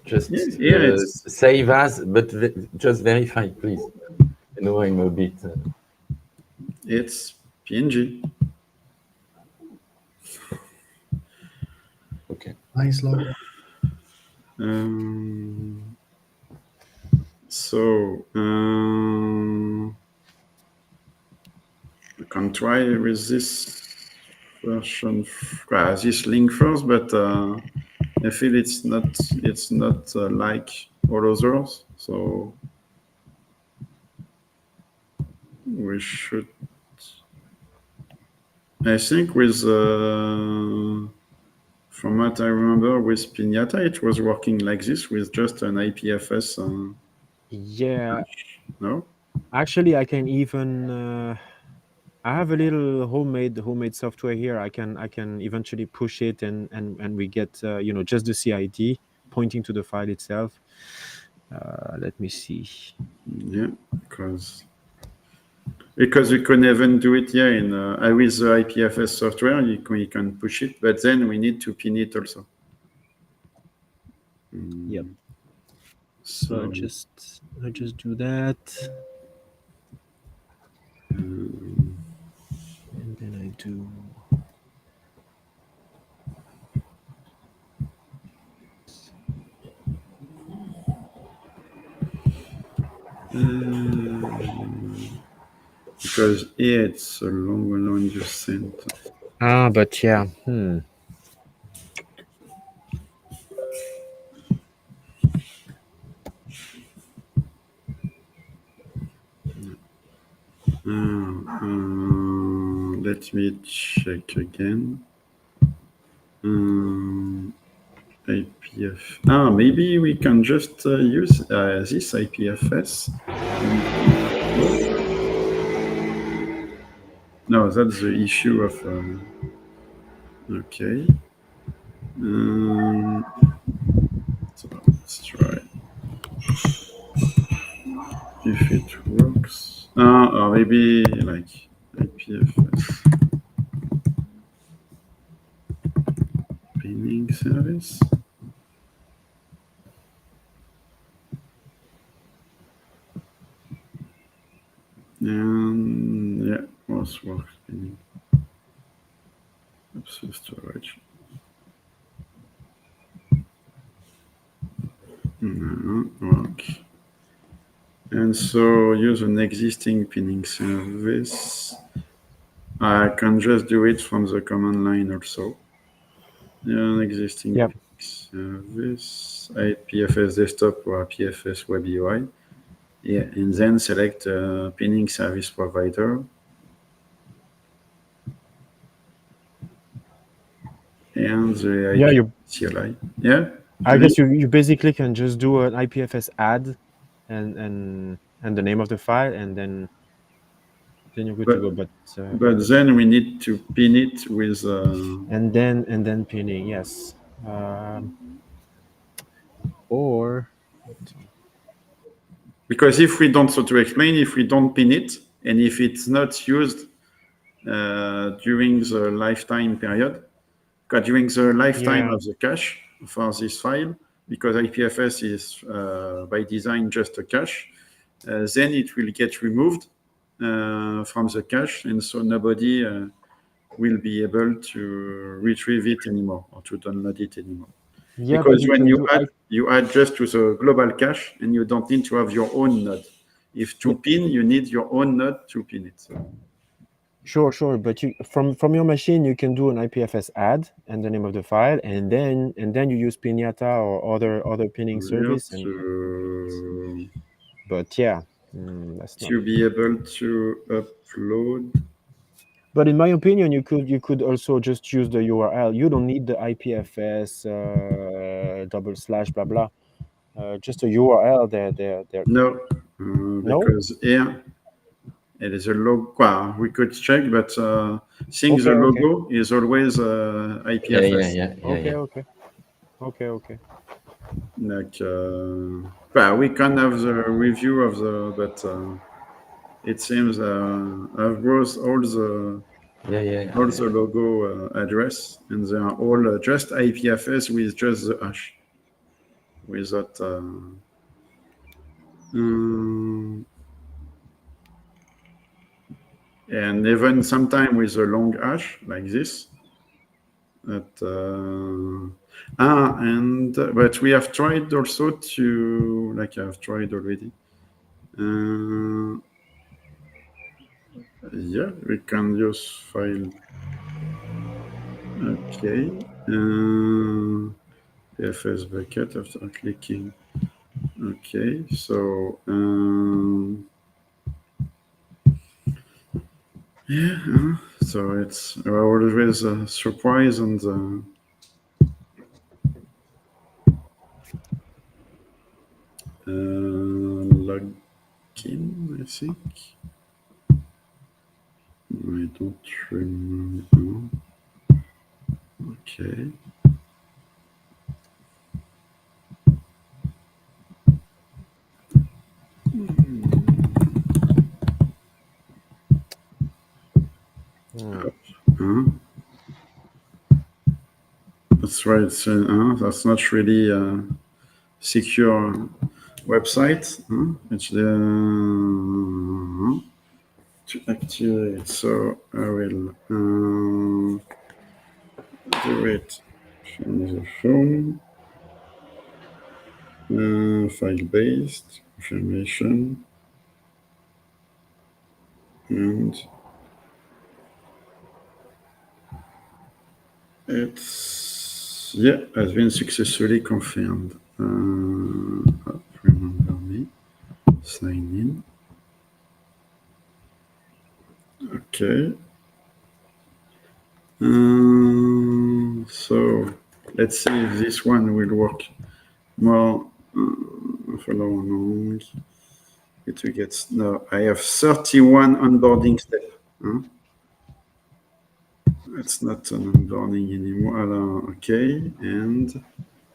just Yeah, it's save as, but just verify, please. You know, I'm a bit. it's PNG. Okay. Nice logo. So we can try with this version, this link first, but I feel it's not like all others. So we should. I think with. From what I remember with Piñata, it was working like this with just an IPFS. yeah. No? Actually, I can even I have a little homemade software here. I can eventually push it and we get just the CID pointing to the file itself. Let me see. Yeah, because we can even do it here in with the IPFS software. You can push it, but then we need to pin it also. Yep. So I just do that. And then I do. because here it's a long one you sent. But yeah. Let me check again. IPF. Maybe we can just use this IPFS. No, that's the issue of. Okay. So let's try. If it works. Or maybe like IPFS. Pinning service. And yeah, most works pinning. Absolute storage. Work. And so use an existing pinning service. I can just do it from the command line also. An existing Yep. service, IPFS desktop or IPFS web UI. Yeah, and then select pinning service provider. and the Yeah, IP you. CLI. Yeah. I Julie? guess you basically can just do an IPFS add and the name of the file, and then you're good to go. But then we need to pin it with. And then pinning, yes. Or Because if we don't, so to explain, if we don't pin it, and if it's not used during the lifetime period, during the lifetime yeah, of the cache for this file, because IPFS is by design just a cache, then it will get removed from the cache, and so nobody will be able to retrieve it anymore or to download it anymore. yeah, but Because you when can do you add just to the global cache, and you don't need to have your own node. If to pin, you need your own node to pin it. sure, but you from your machine you can do an IPFS add and the name of the file, and then you use Piñata or other pinning service, and but yeah, that's not. To be able to upload. But in my opinion, you could also just use the URL. You don't need the IPFS double slash blah blah. Just a URL. There. No, No. because here it is a logo. Well, we could check, but seeing the Okay. logo is always Yeah, IPFS. Okay. Like, well, we can have the review of the, but it seems I've browsed all the logo address, and they are all just IPFS with just the hash, without. And even sometime with a long hash like this. But we have tried also to, like I've tried already. Yeah, we can use file. Okay. PFS bucket after clicking. Okay, so yeah, so it's always a surprise on the login, I think. I don't remember. Okay. That's right. So, that's not really a secure website. It's the to activate. So I will do it from the phone. File-based confirmation, and it's has been successfully confirmed. Remember me. Sign in. Okay. So let's see if this one will work more. Follow along. It will get no. I have 31 onboarding steps. It's not an onboarding anymore. Okay, and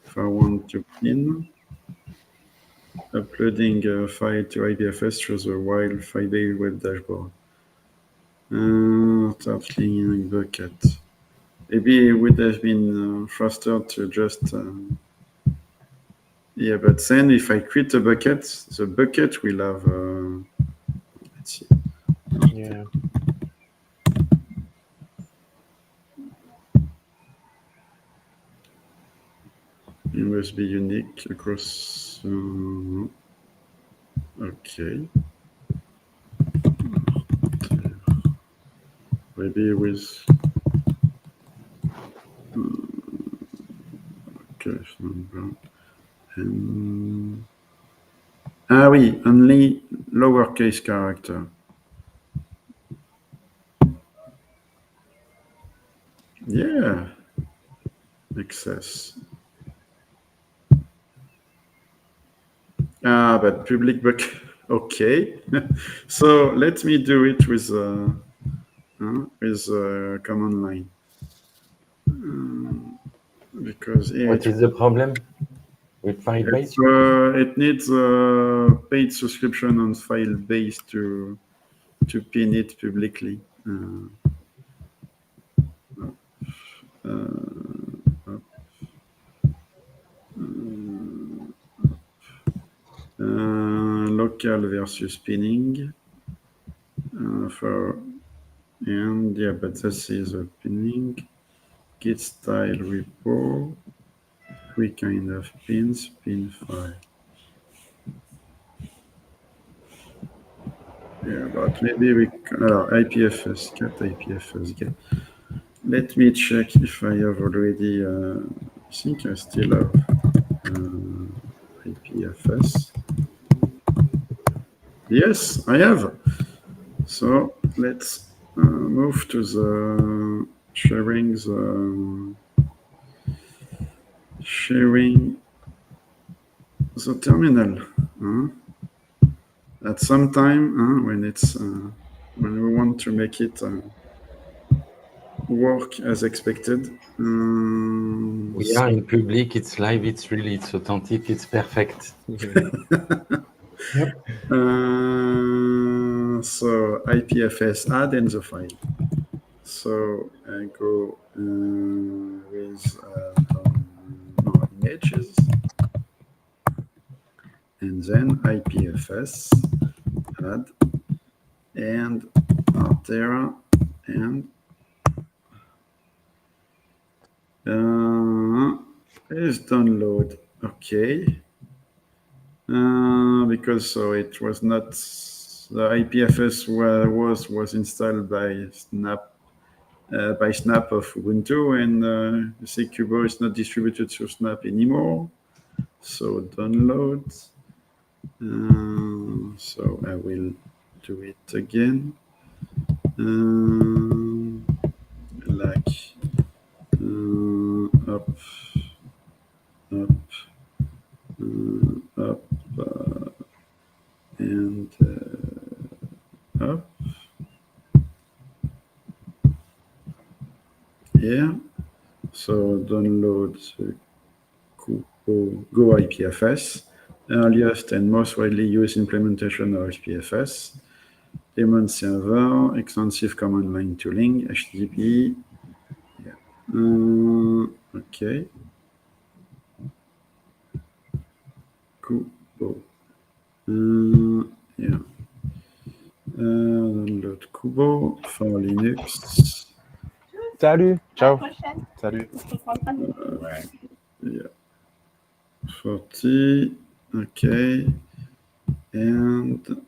if I want to pin, uploading a file to IPFS through the wild Firebase web dashboard. Start cleaning bucket. Maybe it would have been faster to just. Yeah, but then if I create a bucket, the bucket will have. Let's see. Yeah. It must be unique across. Okay. Maybe with. Cache number. Ah oui, only lowercase character. Yeah. access. But public book. Okay. So let me do it with command line. Because What is the problem with Firebase? it needs paid subscription on Firebase to pin it publicly. Local versus pinning but this is a pinning. Git style repo. 3 kind of pins, pin file. Yeah, but maybe we IPFS, get IPFS, get. Let me check if I have already, I think I still have IPFS. Yes, I have. So let's move to the sharing the terminal. At some time when we want to make it work as expected. We are in public, it's live, it's authentic, it's perfect. Yep. So IPFS add in the file. So I go with more images, and then IPFS add and Arthera and is download. Okay. Because so it was not the IPFS was installed by Snap of Ubuntu, and Kubo is not distributed through Snap anymore. So download. So I will do it again. Like up, and up. Yeah. So download Go IPFS, earliest and most widely used implementation of IPFS. Daemon server, extensive command line tooling, HTTP. Yeah. Okay. Kubo. Yeah. Download Kubo for Linux. Salut, ciao. Salut. Yeah. 40. Okay. And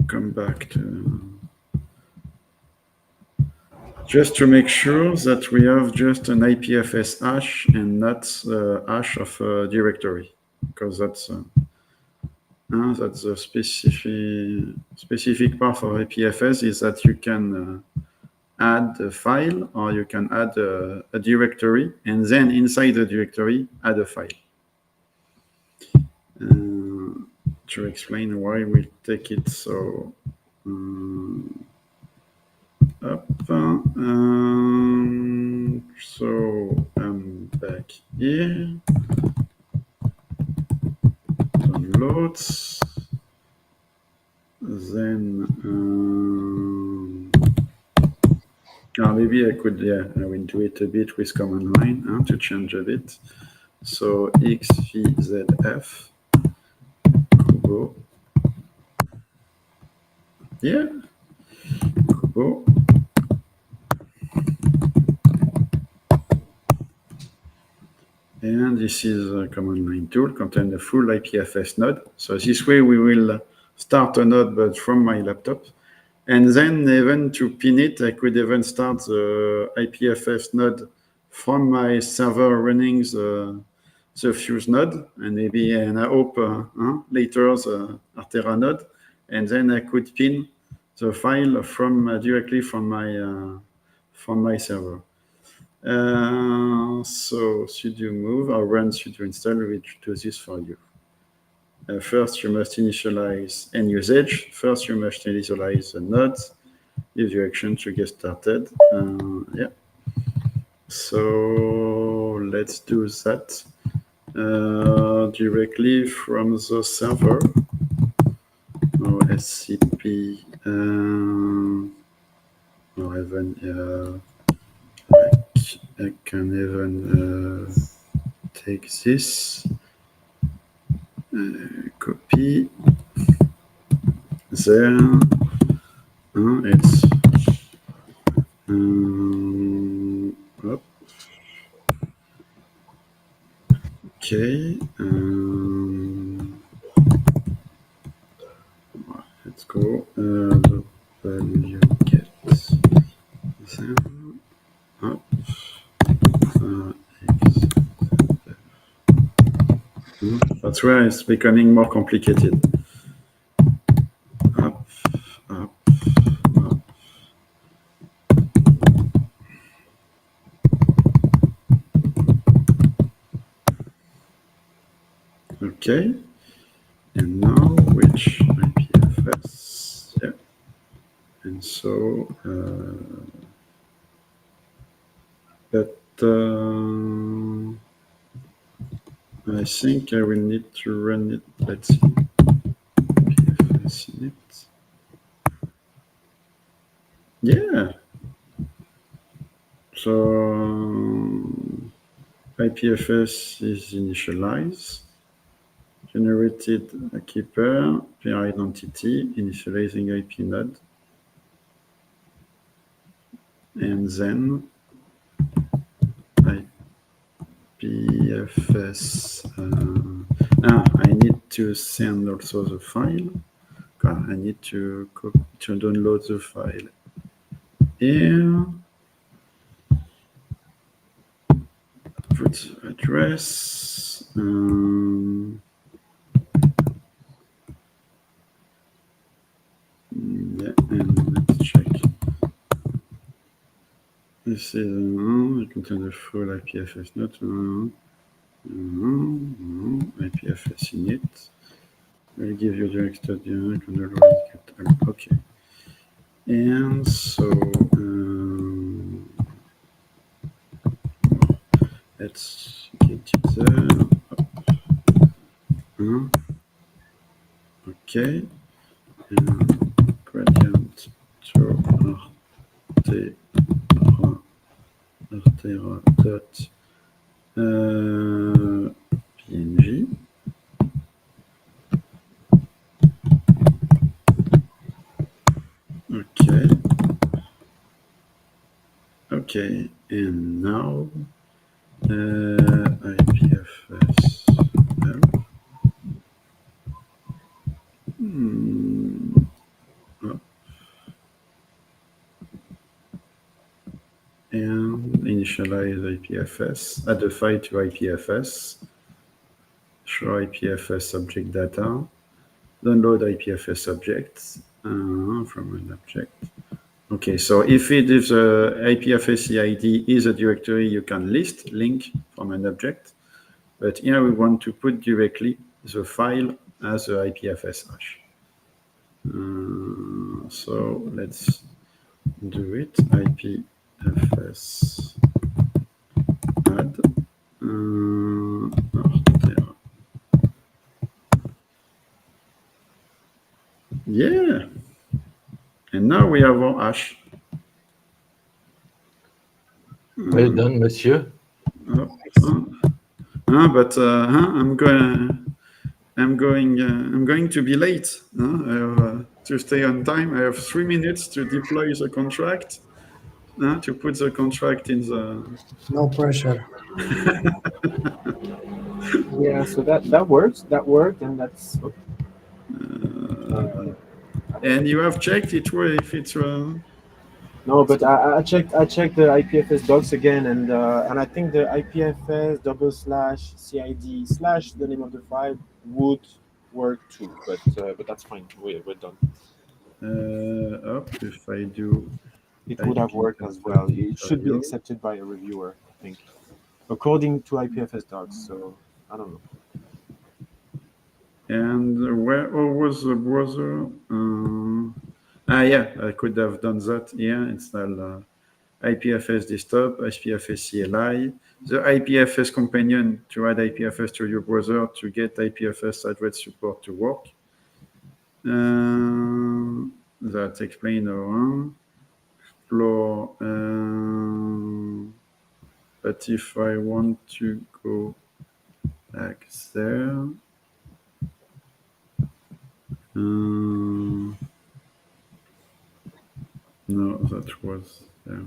come back to. Just to make sure that we have just an IPFS hash and not the hash of a directory, because that's a specific part of IPFS is that you can add a file or you can add a directory, and then inside the directory add a file. To explain why we take it so up. So I'm back here. Downloads. Then maybe I could, I will do it a bit with command line to change a bit. So xvzf Kubo. Yeah. Kubo. And this is a command line tool, contain a full IPFS node. So this way we will start a node, but from my laptop. And then even to pin it, I could even start the IPFS node from my server running the Fuse node, and maybe, and I hope later the Arthera node. And then I could pin the file from directly from my server. So sudo move or run sudo install, which do this for you. First, you must initialize end usage. First, you must initialize the nodes. Use your action to get started. Yeah. So let's do that directly from the server. Or SCP. Or even I can even take this. Copy there. It's up. Okay. Let's go. You get them up. That's where it's becoming more complicated. Up, up, up. Okay. And now which IPFS? Yeah. And so, but I think I will need to run it. Let's see. IPFS in it. Yeah. So IPFS is initialized. Generated a keeper, pair identity, initializing IP node. And then IPFS. I need to send also the file. I need to download the file here. Put address. Yeah, and let's check. This is I contain the full IPFS node. IPFS init. I'll give you directed. Okay. And so let's get it there. Okay. Gradient to Arthera dot PNG. Okay. Okay, and now IPFS. And initialize IPFS, add a file to IPFS, show IPFS object data, download IPFS objects from an object. Okay, so if the IPFS CID is a directory, you can list link from an object, but here we want to put directly the file as a IPFS hash. So let's do it. IPFS add Arthera. Yeah. And now we have our hash. Well done, monsieur. But I'm going to be late. I have to stay on time. I have 3 minutes to deploy the contract. To put the contract in the. No pressure. Yeah, so that works. That worked, and that's. And you have checked it if it's. No, but I checked the IPFS docs again, and I think the IPFS /CID/ the name of the file would work too. But that's fine. We're done. If I do it would have worked as well. It should be File. accepted by a reviewer, I think, according to IPFS docs. So I don't know. And where was the browser? Yeah, I could have done that here. Install IPFS desktop, IPFS CLI, the IPFS companion to add IPFS to your browser to get IPFS address support to work. That explain around. Explore. But if I want to go back there, no, that was there.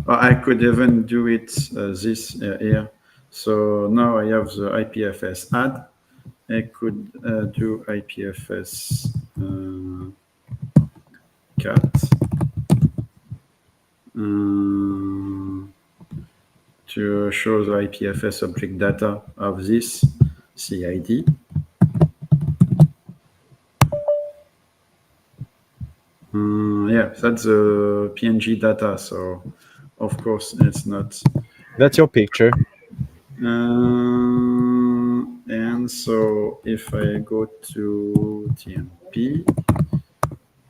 I could even do it this here. So now I have the IPFS add. I could do IPFS cat to show the IPFS object data of this CID. Yeah, that's the PNG data. So of course it's not. That's your picture. And so if I go to TMP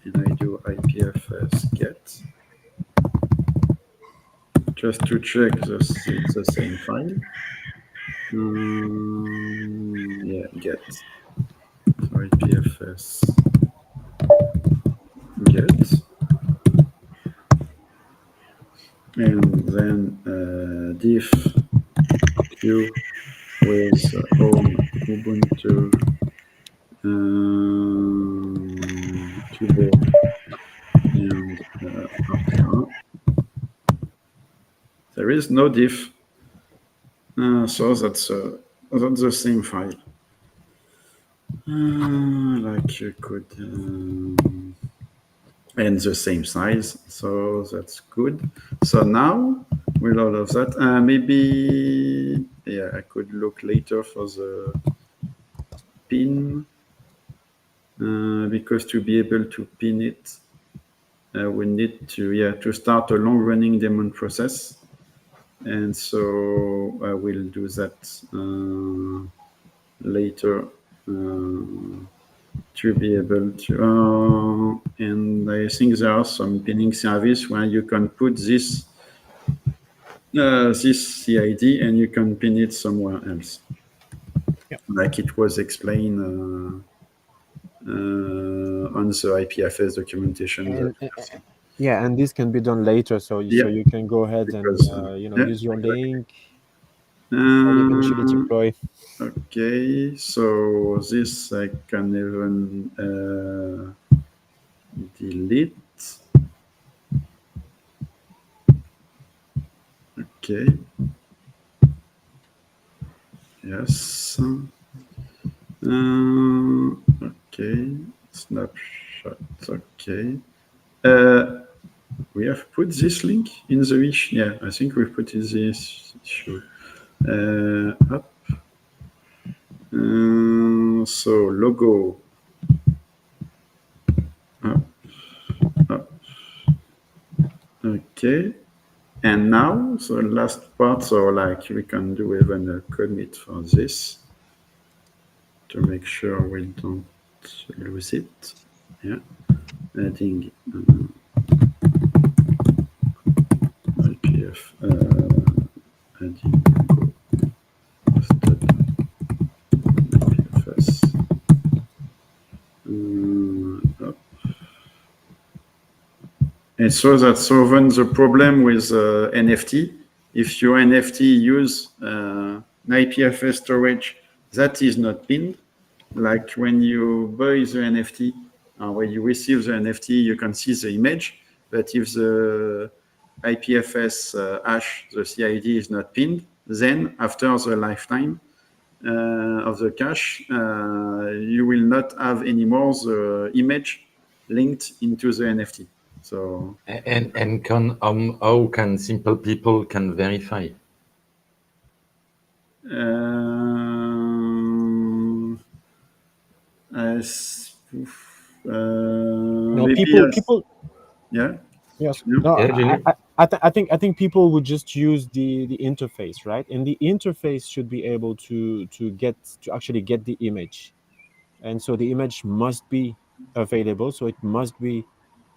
and I do IPFS get, just to check this, it's the same file. Yeah, get. So IPFS get. And then diff q with home Ubuntu keyboard and Arthera. There is no diff, so that's the same file. Like you could, and the same size, so that's good. So now with all of that, maybe yeah, I could look later for the pin. Because to be able to pin it, we need to start a long-running daemon process, and so I will do that later to be able to. And I think there are some pinning service where you can put this CID and you can pin it somewhere else, like it was explained. On the IPFS documentation. Yeah, and this can be done later, so you can go ahead Because, and yeah, use your link or Um, eventually deploy. Okay, so this I can even delete. Okay. Yes. Okay. Snapshot. Okay. We have put this link in the issue. Yeah, I think we put in this issue. Up. So logo. Up. Up. Okay. And now, so last part, so like we can do even a commit for this to make sure we don't lose it. Yeah, adding IPF, adding IPFS. Up. And so that's solving the problem with NFT. If your NFT use an IPFS storage that is not pinned, like when you buy the NFT, when you receive the NFT, you can see the image. But if the IPFS hash, the CID is not pinned, then after the lifetime of the cache, you will not have anymore the image linked into the NFT. So And how can simple people can verify? No, maybe people yeah. Yes. Yeah. No, Yeah, Julie? I think people would just use the interface, right? And the interface should be able to actually get the image, and so the image must be available. So it must be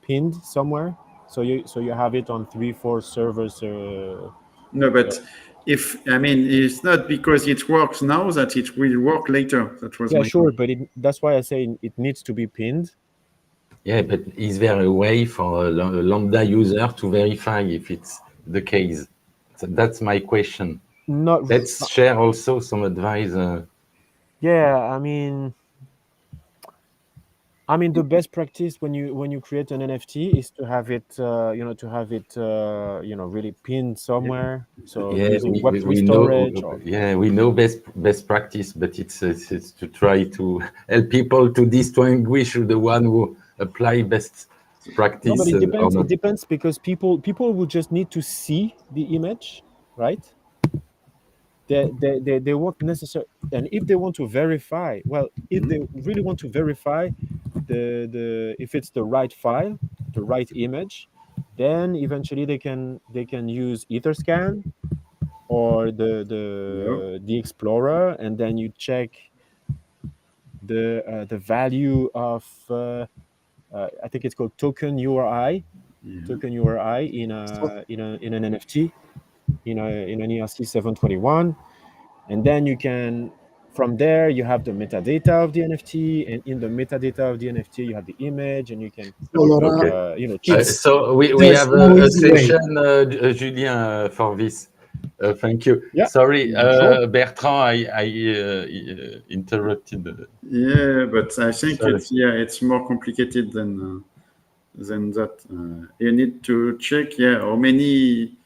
pinned somewhere. So you have it on 3-4 servers. No, but if I mean, it's not because it works now that it will work later. That was Yeah, my sure, point. but that's why I say it needs to be pinned. Yeah, but is there a way for a Lambda user to verify if it's the case? So that's my question. Not. Let's share also some advice. Yeah, I mean, the best practice when you create an NFT is to have it, really pinned somewhere. So Yeah, using Web3 we know. storage or Yeah, we know best practice, but it's to try to help people to distinguish the one who apply best no, but practice it or depends. It not. depends because people would just need to see the image, right? They won't necessarily, and if they want to verify, well, if they really want to verify the if it's the right file, the right image, then eventually they can use Etherscan or No. the Explorer, and then you check the value of I think it's called Yeah. token URI in an NFT in an ERC 721, and then you can, from there you have the metadata of the NFT, and in the metadata of the NFT you have the image, and you can So Laurent, Okay. cheat. it's So we there's have no a easy way. session, Julien, for this. Thank you. Yeah, Sorry, sure. Bertrand, I interrupted. Yeah, but I think Sorry. it's more complicated than that. You need to check, yeah, how many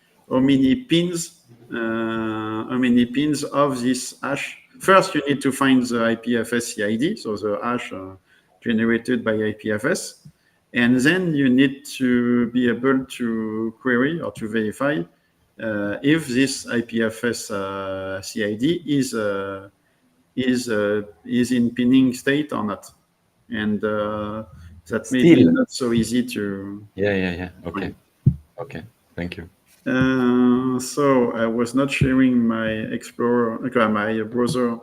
pins, of this hash. First, you need to find the IPFS CID, so the hash generated by IPFS, and then you need to be able to query or to verify if this IPFS CID is in pinning state or not, and that may be Still. not so easy to Yeah. find. Okay. Thank you. So I was not sharing my Explorer, my browser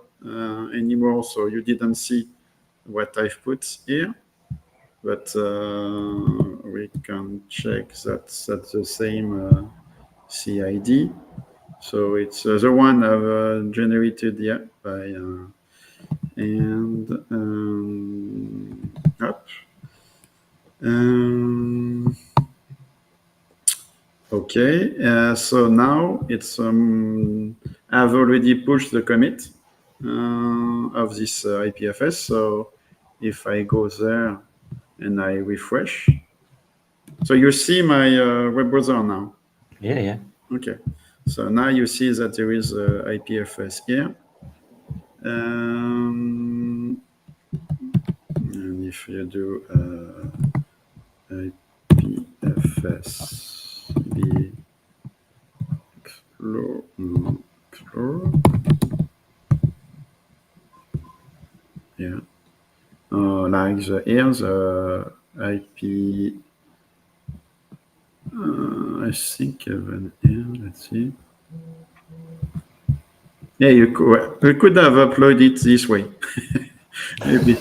anymore, so you didn't see what I've put here. But we can check that's the same CID. So it's the one I've generated, yeah, by and up. Um, okay, so now it's I've already pushed the commit of this IPFS. So if I go there and I refresh, so you see my web browser now. Yeah. Okay, so now you see that there is IPFS here. And if you do IPFS be explore, yeah, like here the IP. I think even here. Let's see. Yeah, we could have uploaded it this way. Maybe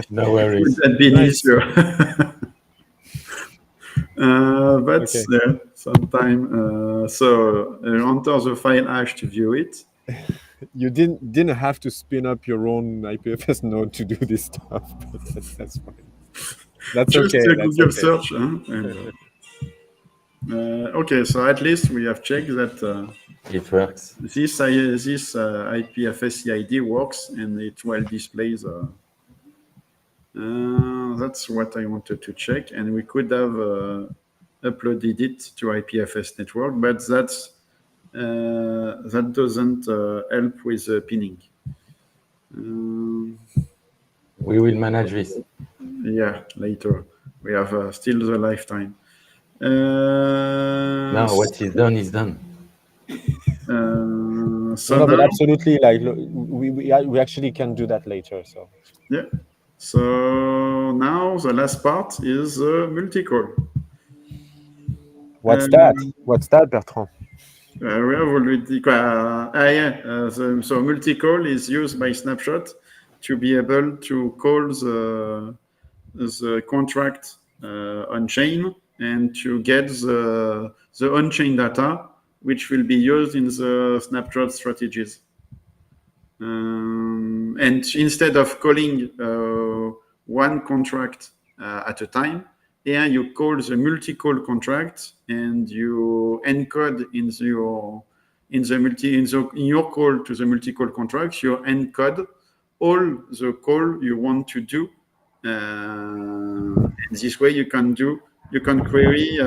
No would worries. that be Nice. easier? But Okay. sometime so enter the file hash to view it. You didn't have to spin up your own IPFS node to do this stuff, but that's fine. That's Just okay. a That's Google okay. search. And, okay, so at least we have checked that It works. this IPFS CID works and it well displays. That's what I wanted to check, and we could have uploaded it to IPFS network, but that doesn't help with pinning. We will manage this. Yeah, later. We have still the lifetime. Now, what is done is done. So No, but now, absolutely. Like, look, we actually can do that later. So yeah. So now the last part is multi-core. What's that? What's that, Bertrand? We have already. So multi-call is used by Snapshot to be able to call the contract on chain and to get the on-chain data, which will be used in the Snapshot strategies. And instead of calling one contract at a time, here you call the multi-call contract and you encode in your call to the multi-call contract, you encode all the call you want to do. And this way you can query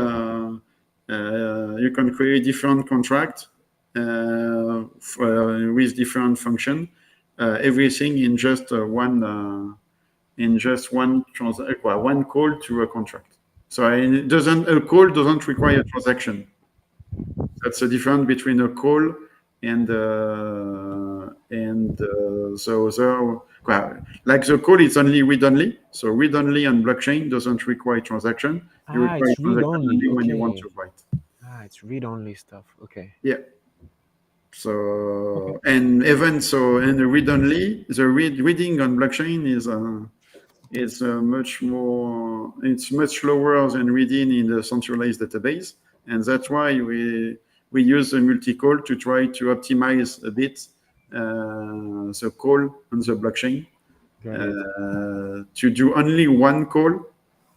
different contracts with different function, everything in just one call to a contract. So a call doesn't require a transaction. That's the difference between a call and like the call is only read-only. So read-only on blockchain doesn't require transaction. You require It's transaction read-only. only when you Okay. want to write. It's read-only stuff. Okay. Yeah. So and even so, and the read-only, the reading on blockchain is much more. It's much lower than reading in the centralized database, and that's why we use the multi-call to try to optimize a bit the call on the blockchain to do only one call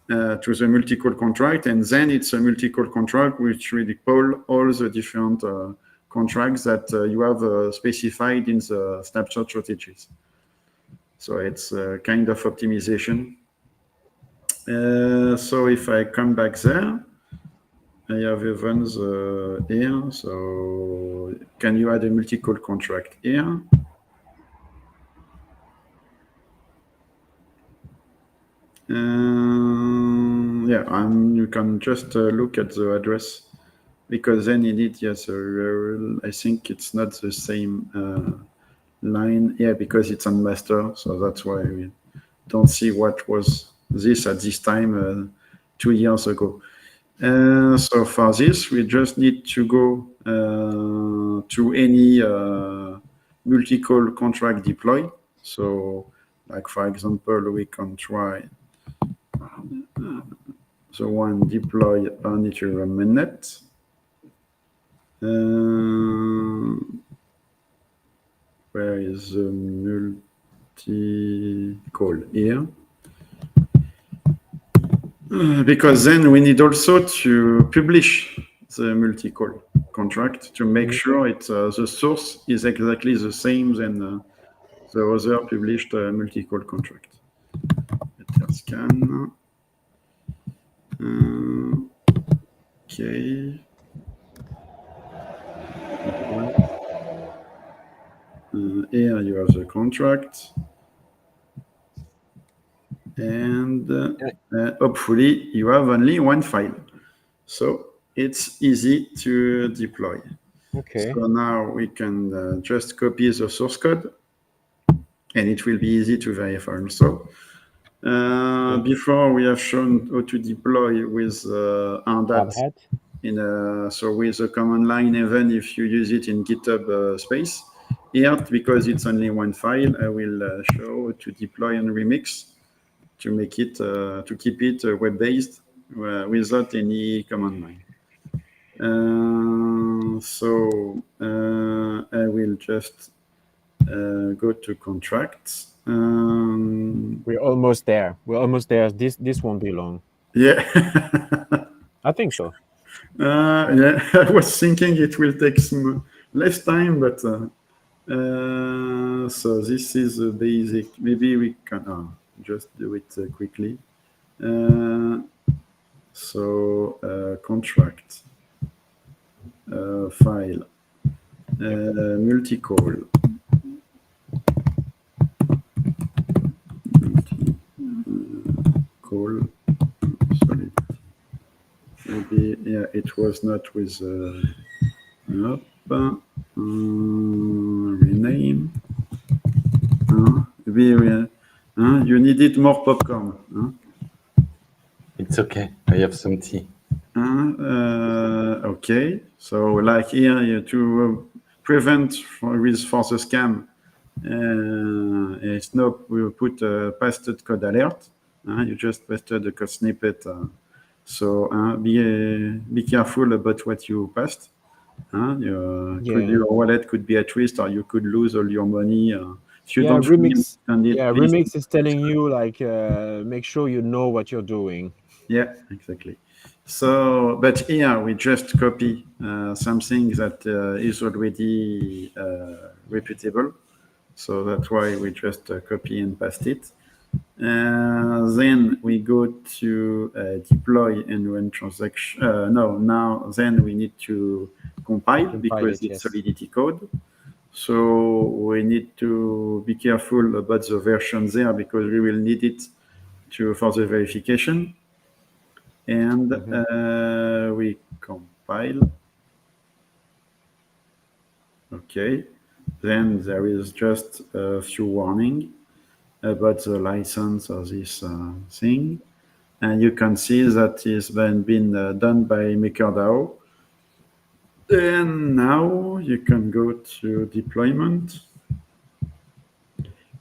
to the multi-call contract, and then it's a multi-call contract which will call all the different contracts that you have specified in the Snapshot strategies. So it's a kind of optimization. So if I come back there, I have events here. So can you add a multi-call contract here? Yeah, and you can just look at the address, because then in it, yes, I think it's not the same line. Yeah, because it's on master, so that's why we don't see what was this at this time 2 years ago. So for this, we just need to go to any multi-call contract deploy. So, like for example, we can try the one deploy on Ethereum mainnet. Where is the multi-call here? Because then we need also to publish the multi-call contract to make sure the source is exactly the same than the other published multi-call contract. Scan. Okay. Here you have the contract, and hopefully you have only one file, so it's easy to deploy. Okay. So now we can just copy the source code, and it will be easy to verify also. Before we have shown how to deploy with Ardat so with a command line, even if you use it in GitHub space. Here, because it's only one file, I will show how to deploy and remix to make it to keep it web-based without any command line. So I will just go to contracts. We're almost there. This won't be long. Yeah. I think so. Yeah, I was thinking it will take some less time, but so this is a basic. Maybe we can just do it quickly. So contract file multi-call. Call. Sorry. Maybe it was not with rename. Maybe you needed more popcorn. It's okay. I have some tea. Okay, so like here to prevent for the scam, it's no, we will put a pasted code alert. You just pasted the code snippet, so be careful about what you passed. Your wallet could be at risk, or you could lose all your money. If you don't fully Remix. understand it, Yeah, please. Remix is telling you like make sure you know what you're doing. Yeah, exactly. So, but here we just copy something that is already reputable. So that's why we just copy and paste it. Then we go to deploy and run transaction. No, now then we need to compile because it, it's yes. Solidity code. So we need to be careful about the version there because we will need it for the verification. And we compile. Okay. Then there is just a few warning about the license of this thing. And you can see that it's been done by MakerDAO. And now you can go to deployment.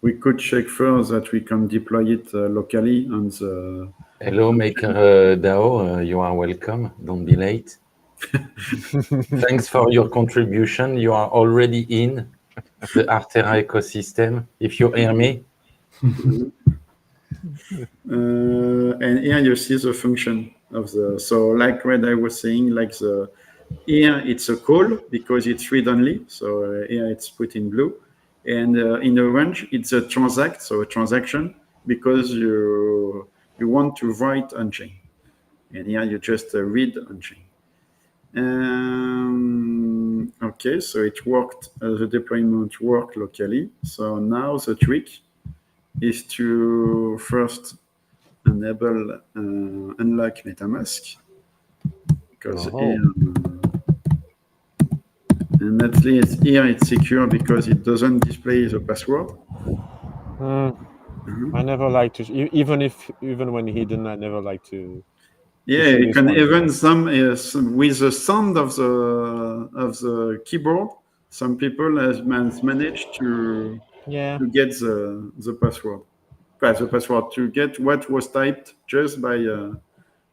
We could check first that we can deploy it locally on the. Hello, Maker DAO. You are welcome. Don't be late. Thanks for your contribution. You are already in the Arthera ecosystem. If you hear me, And here you see the function of the, so like what I was saying, like here it's a call because it's read only. So here it's put in blue. And in orange, it's a transact, so a transaction, because you want to write on chain. And here you just read on chain. Okay, so it worked, the deployment worked locally. So now the trick is to first enable unlock MetaMask because and at least here it's secure because it doesn't display the password. I never like to, even when hidden, I never like to. Yeah, show you this can one. even with the sound of the keyboard. Some people has managed to get the password. The password to get what was typed just by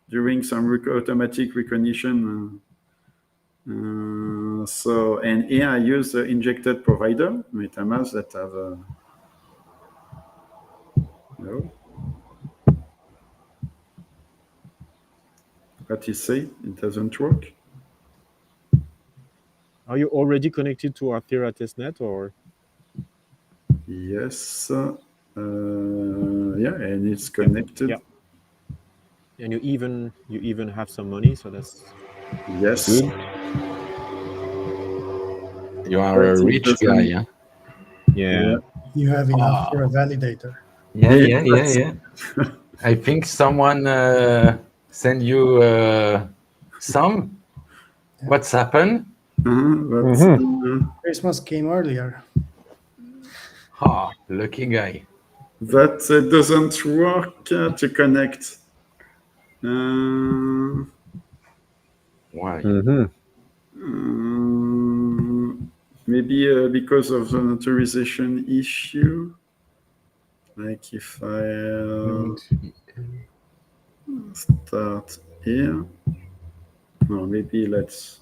during some automatic recognition. So, and here I use the injected provider, MetaMask, that have no. What is say? It doesn't work. Are you already connected to Arthera testnet or? Yes. Yeah, and it's connected. Yeah. And you even have some money, so that's Yes. good. you are a rich guy, huh? Yeah. You have enough for a validator. Yeah. I think someone sent you some. What's happened? Christmas came earlier. Lucky guy. That doesn't work to connect. Why? Maybe because of the authorization issue. Like if I start here. No, maybe let's.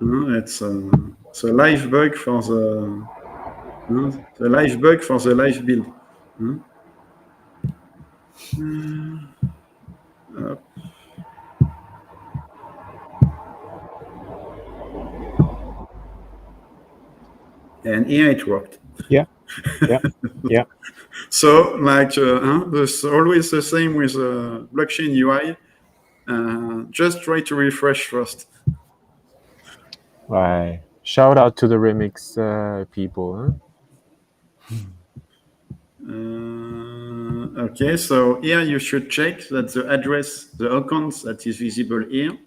It's a live bug for the live bug for the live build. Up. And here it worked. Yeah. So, like, there's always the same with blockchain UI. Just try to refresh first. Right. Shout out to the Remix people. Huh? Okay, so here you should check that the address, the account that is visible here,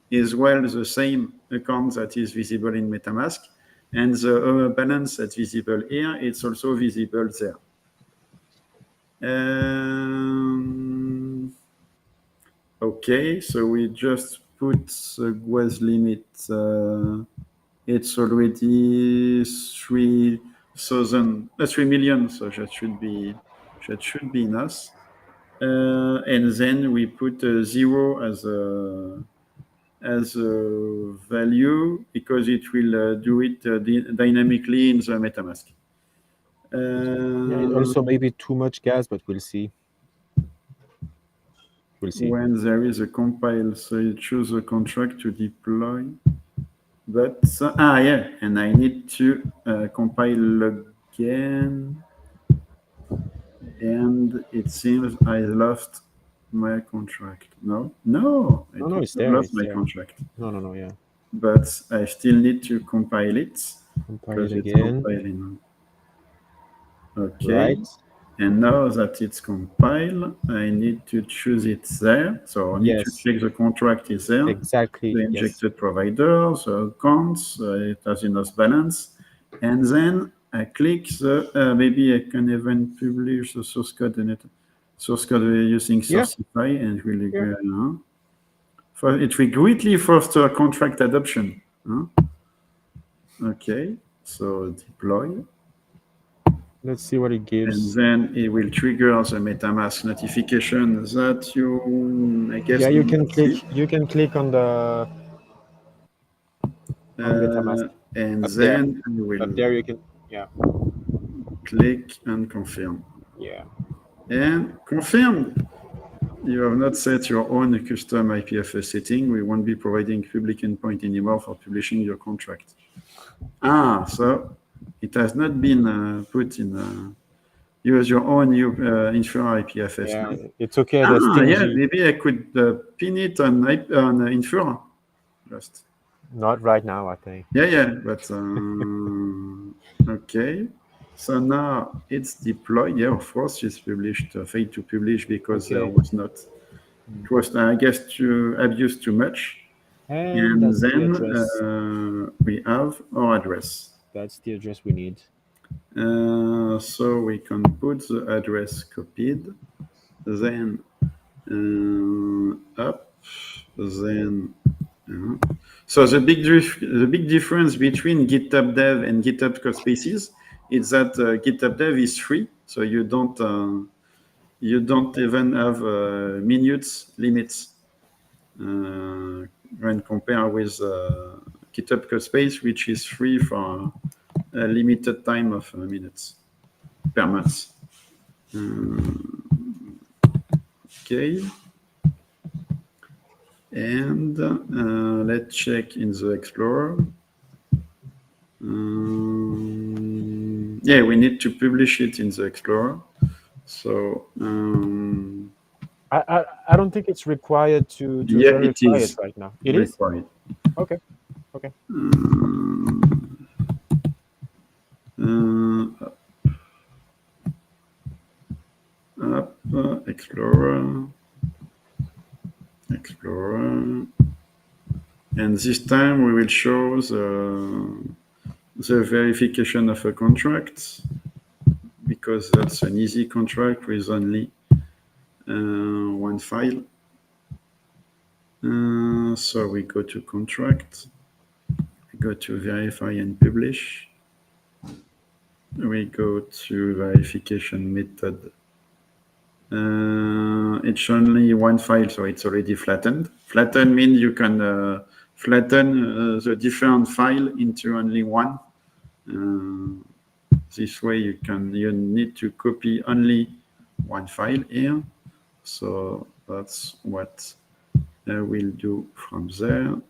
is well the same account that is visible in MetaMask, and the balance that's visible here, it's also visible there. Okay, so we just put the Guaz limit. It's already 3 million, so that should be enough. And then we put 0 as a value because it will do it dynamically in the MetaMask. Yeah, also maybe too much gas, but we'll see. We'll see. When there is a compile, so you choose a contract to deploy. But yeah, and I need to compile again, and it seems I lost my contract. No, No, I no, don't it's there. lost It's my there. contract. No, yeah. But I still need to compile it Compile because it it's again. compiling. Okay. Right. And now that it's compiled, I need to choose it there. So I need to Yes. check the contract is there. Exactly. The Yes. injected provider, the accounts, it has enough balance. And then I click the, maybe I can even publish the source code in it. Source code using Yeah. Sourcify and will Yeah. it will greatly foster contract adoption. Okay, so deploy. Let's see what it And gives. then it will trigger the MetaMask notification that you, I guess, Yeah, you can click. see. You can click on the MetaMask. And Up there. then I will Up there, you can. Yeah. click and confirm. Yeah. And confirmed. You have not set your own custom IPFS setting. We won't be providing public endpoint anymore for publishing your contract. So it has not been put in. Use your own Infer IPFS Yeah. now. It's okay. That's stingy. Yeah, maybe I could pin it on Infer just. Not right now, I think. Yeah, but okay. So now it's deployed. Yeah, of course, it's published, failed to publish because there Okay. was not. It was, I guess, abused too much. And that's the then address. we have our address. That's the address we need. So we can put the address copied, then up, then. So the big difference between GitHub Dev and GitHub Codespaces is that GitHub Dev is free, so you don't even have minutes limits when compared with GitHub Codespace, which is free for a limited time of minutes per month. Okay. And let's check in the Explorer. Yeah, we need to publish it in the Explorer. So I don't think it's required to yeah, verify it is it right now. It is? required. Okay. Explorer. And this time we will show the verification of a contract because that's an easy contract with only one file. So we go to contract, we go to verify and publish. We go to verification method. It's only one file, so it's already flattened. Flatten means you can flatten the different file into only one. This way you need to copy only one file here. So that's what I will do from there.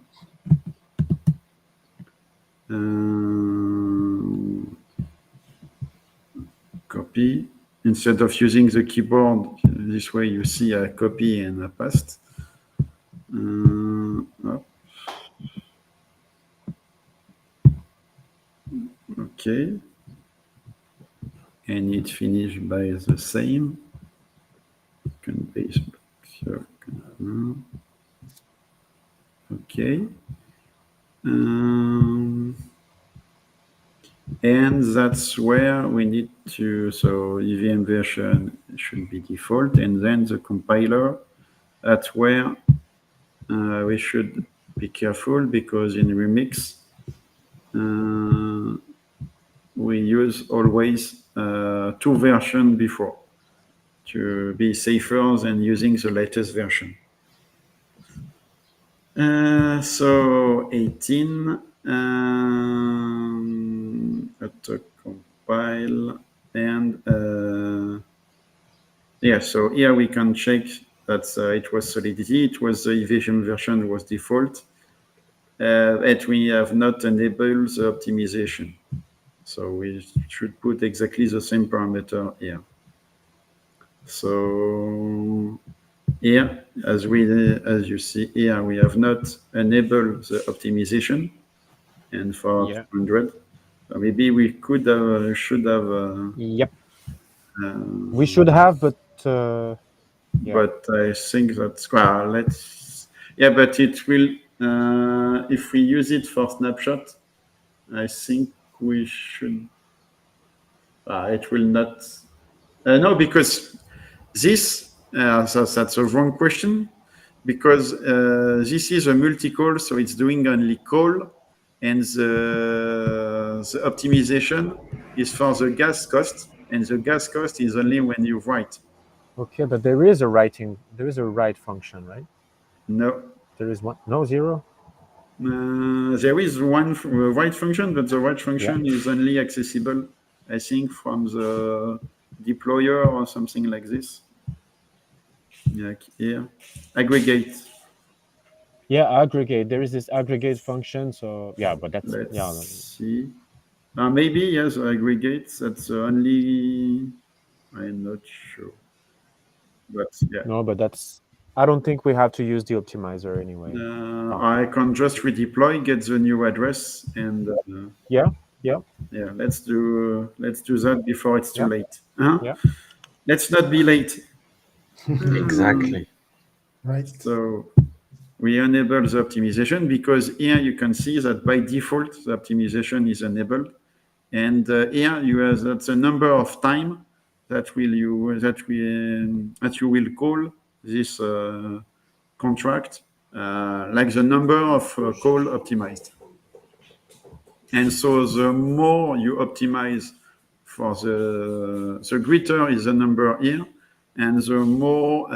Copy. Instead of using the keyboard, this way you see a copy and a paste. Okay. And it finished by the same. Can base here. Okay. And that's where we need to, so EVM version should be default, and then the compiler, that's where we should be careful because in remix, we use always two versions before to be safer than using the latest version. So 18, auto compile, and yeah, so here we can check that it was Solidity, it was the evasion version was default, but we have not enabled the optimization. So we should put exactly the same parameter here. So here, as you see here, we have not enabled the optimization, and for Yeah. 200, so maybe we could have, should have. Yep. We should have, but yeah. But I think that's well. Yeah, but it will. If we use it for snapshot, I think we should. It will not. No, because this. That's a wrong question. Because this is a multi-call, so it's doing only call, and the optimization is for the gas cost, and the gas cost is only when you write. Okay, but there is a write function, right? No. There is one. No, zero. There is one write function, but the write function is only accessible, I think, from the deployer or something like this. Like here, aggregate. Yeah, aggregate. There is this aggregate function. So yeah, but that's Let's see. Maybe yes, aggregate. That's only. I'm not sure, but yeah. No, but that's. I don't think we have to use the optimizer anyway. I can just redeploy, get the new address, and yeah. Let's do that before it's too late. Yeah. Let's not be late. Exactly. Right. So we enable the optimization because here you can see that by default the optimization is enabled, and here you have that's a number of time that you will call this contract, like the number of call optimized. And so the more you optimize for the greater is the number here, and the more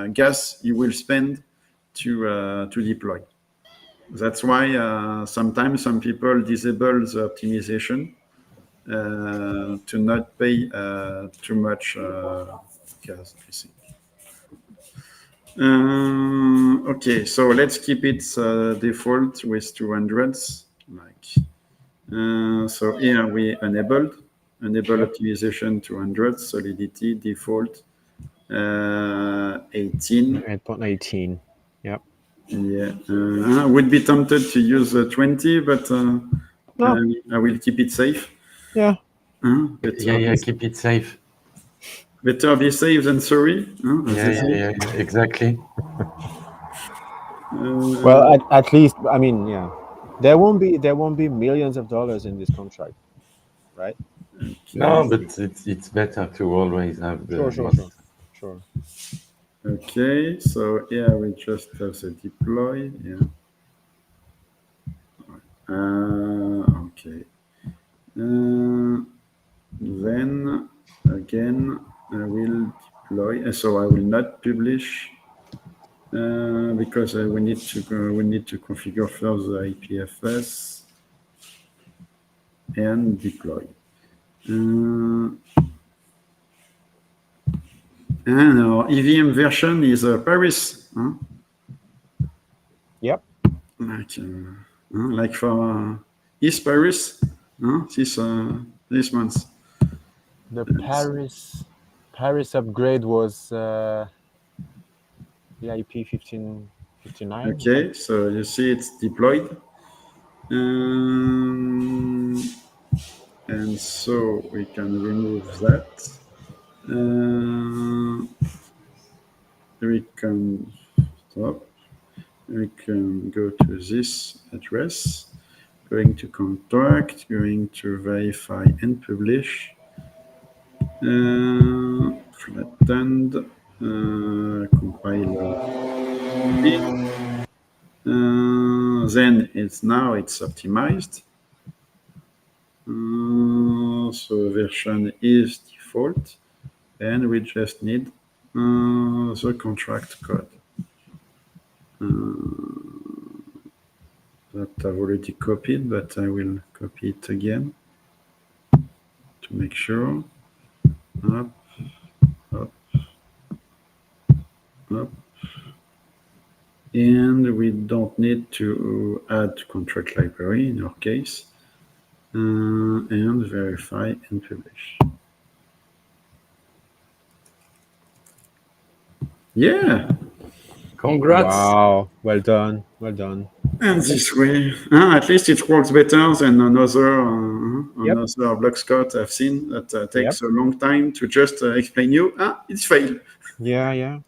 gas you will spend to deploy. That's why sometimes some people disable the optimization to not pay too much gas, I think. Okay, so let's keep it default with 200s. So here we enable optimization 200, Solidity default 18. 8.18. Yeah. Yeah, I would be tempted to use 20, but I will keep it safe. Yeah. Keep it safe. Better be safe than sorry. Yeah, exactly. Well, at least, I mean, yeah, there won't be millions of dollars in this contract, right? Okay. No, but it's better to always have the Sure. Okay, so here we just have the deploy. Yeah. Okay. Then again, I will deploy. So I will not publish because we need to configure first the IPFS and deploy. And our EVM version is Paris. Huh? Yep. Like for East Paris, this month. The Paris upgrade was the IP 1559. Okay, so you see it's deployed. And so we can remove that. We can stop. We can go to this address, going to contract, going to verify and publish, flattened, compiler. Then it's optimized. So version is default, and we just need the contract code that I've already copied, but I will copy it again to make sure. Up, up, up. And we don't need to add contract library in our case. And verify and publish. Yeah. Congrats. Wow, well done, well done. And this way, at least it works better than another block Scott I've seen that takes a long time to just explain you. It's failed. Yeah.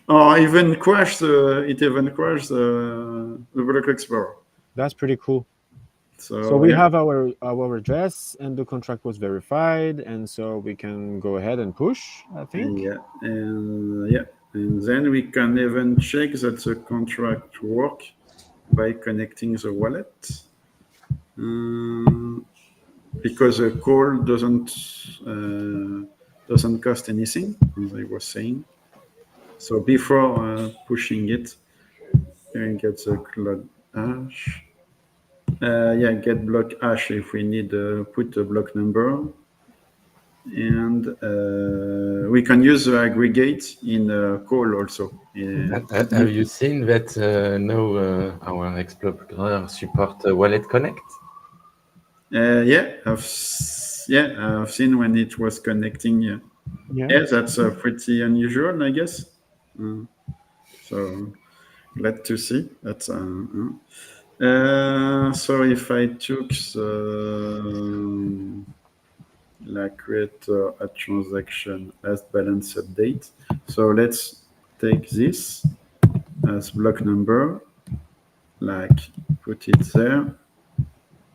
Or even crash the block explorer. That's pretty cool. So So we yeah. have our address, and the contract was verified, and so we can go ahead and push, I think. Yeah, and then we can even check that the contract work by connecting the wallet, because a call doesn't cost anything, as I was saying. So before pushing it, you can get the block hash. Get block hash if we need put a block number. And we can use the aggregate in a call also. Have you seen that now our Explorer support Wallet Connect? I've seen when it was connecting. Yeah, that's pretty unusual, I guess. So glad to see that. So if I took create a transaction as balance update. So let's take this as block number, put it there,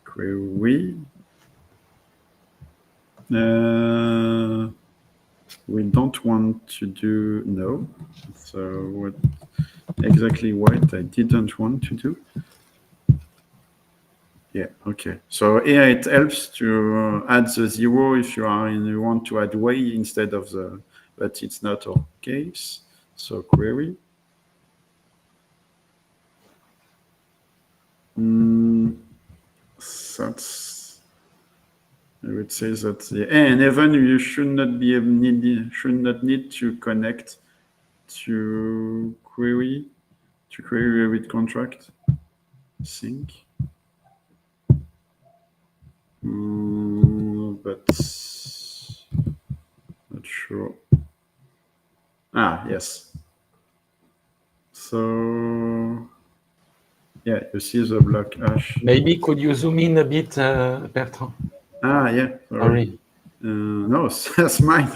query. We don't want to do no. So what exactly what I didn't want to do. Yeah, okay. So here it helps to add the 0 if you want to add way instead of but it's not our case. So query. That's, I would say that and even you should not need to connect to query with contract. Sync. But not sure. Yes. So yeah, you see the block hash. Maybe could you zoom in a bit, Bertrand? Yeah. Sorry. No, that's mine.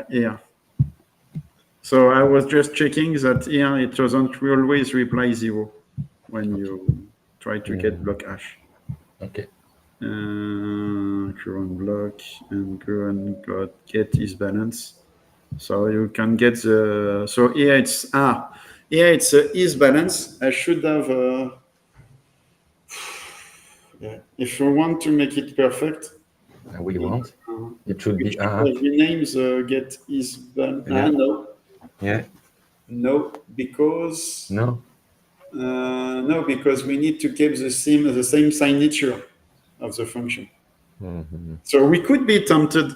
Here. So I was just checking that here it doesn't always reply 0 when you try to get block hash. Okay. Current block and current get is balance. So you can get the. So here it's is balance. I should have. If you want to make it perfect, we want. It should be rename the get is balance. No. Yeah. No, because. No. No, because we need to keep the same signature of the function. Mm-hmm. So we could be tempted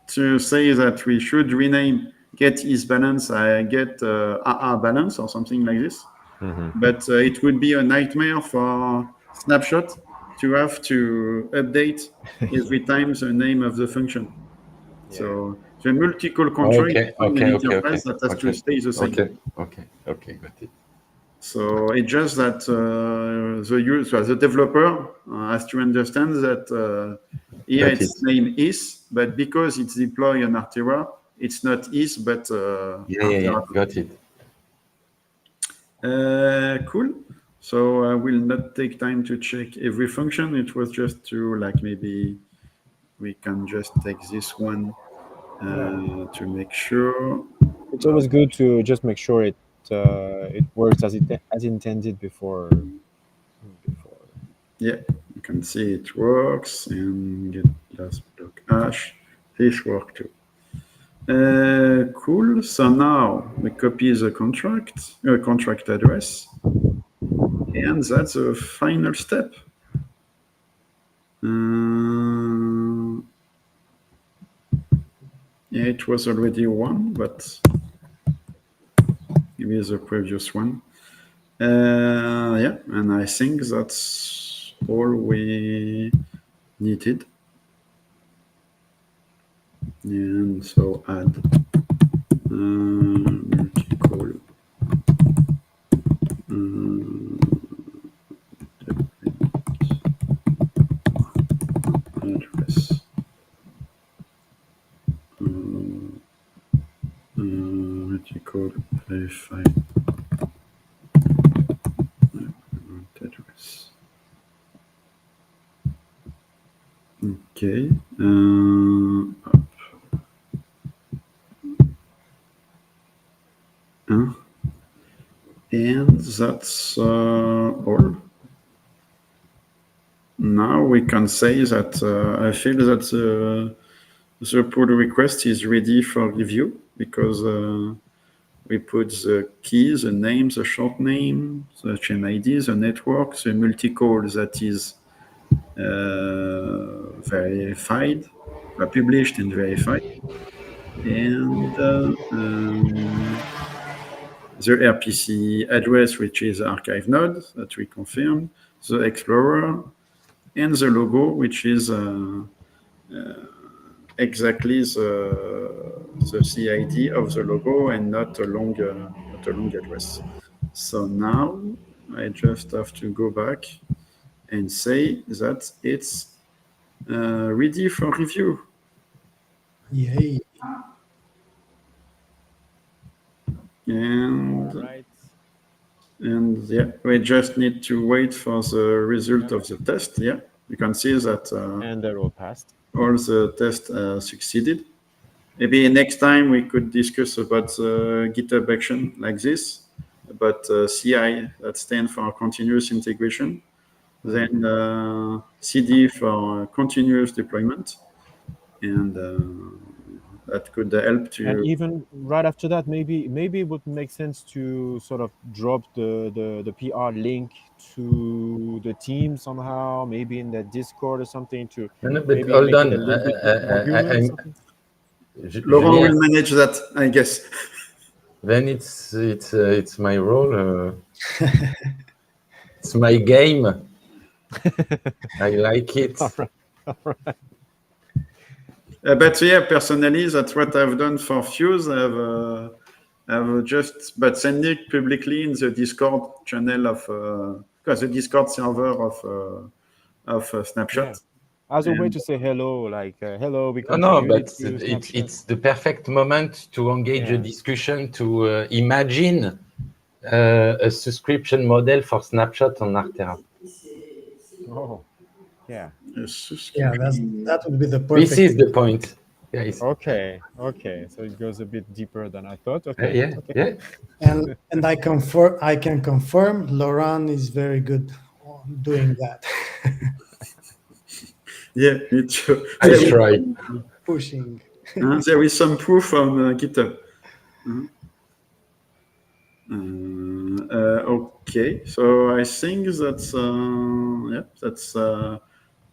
to say that we should rename get is balance, I get balance or something like this. Mm-hmm. But it would be a nightmare for Snapshot to have to update every time the name of the function. Yeah. So the multi-call contract interface that has to stay the same. Okay, got it. So it's just that the developer has to understand that here its name is, but because it's deployed on Arthera, it's not is, but got it. Cool. So I will not take time to check every function. It was just to maybe we can just take this one to make sure. It's always good to just make sure it it works as intended before. Yeah, you can see it works, and get last block hash. This work too. Cool. So now we copy the contract address, and that's the final step. Yeah, it was already one, but maybe the previous one. Yeah, and I think that's all we needed. And so add multi-call address. Multi-call verify address. Okay. Up. And that's all. Now we can say that I feel that the pull request is ready for review because we put the key, the name, the short name, the chain ID, the network, the multi-call that is verified, published and verified, and the RPC address, which is archive node that we confirmed, the Explorer, and the logo, which is exactly the CID of the logo and not a long address. So now I just have to go back and say that it's ready for review. Yay. And Right. And yeah, we just need to wait for the result of the test. Yeah, you can see that And they're all passed. all the tests succeeded. Maybe next time we could discuss about GitHub action like this, but CI, that stands for continuous integration, then CD for continuous deployment, and that could help to. And even right after that, maybe it would make sense to sort of drop the PR link to the team somehow, maybe in the Discord or something to No, but maybe hold make on. it a little bit more human or something. Laurent Julien, will manage that, I guess. then it's my role. It's my game. I like it. All right. But yeah, personally, that's what I've done for Fuse. I've just send it publicly in the Discord channel of because the Discord server of Snapshot. Yeah. As a way And- to say hello, like hello, we No, contributed but to Snapshot. it's the perfect moment to engage a Yeah. discussion to imagine a subscription model for Snapshot on Arthera. Oh, yeah. Yeah, that would be the perfect. This is the point, guys. Okay. So it goes a bit deeper than I thought. Okay. Yeah, Okay. yeah. And I can confirm Laurent is very good on doing that. Yeah, me too. I try. Pushing. There is some proof on GitHub. Okay, so I think that's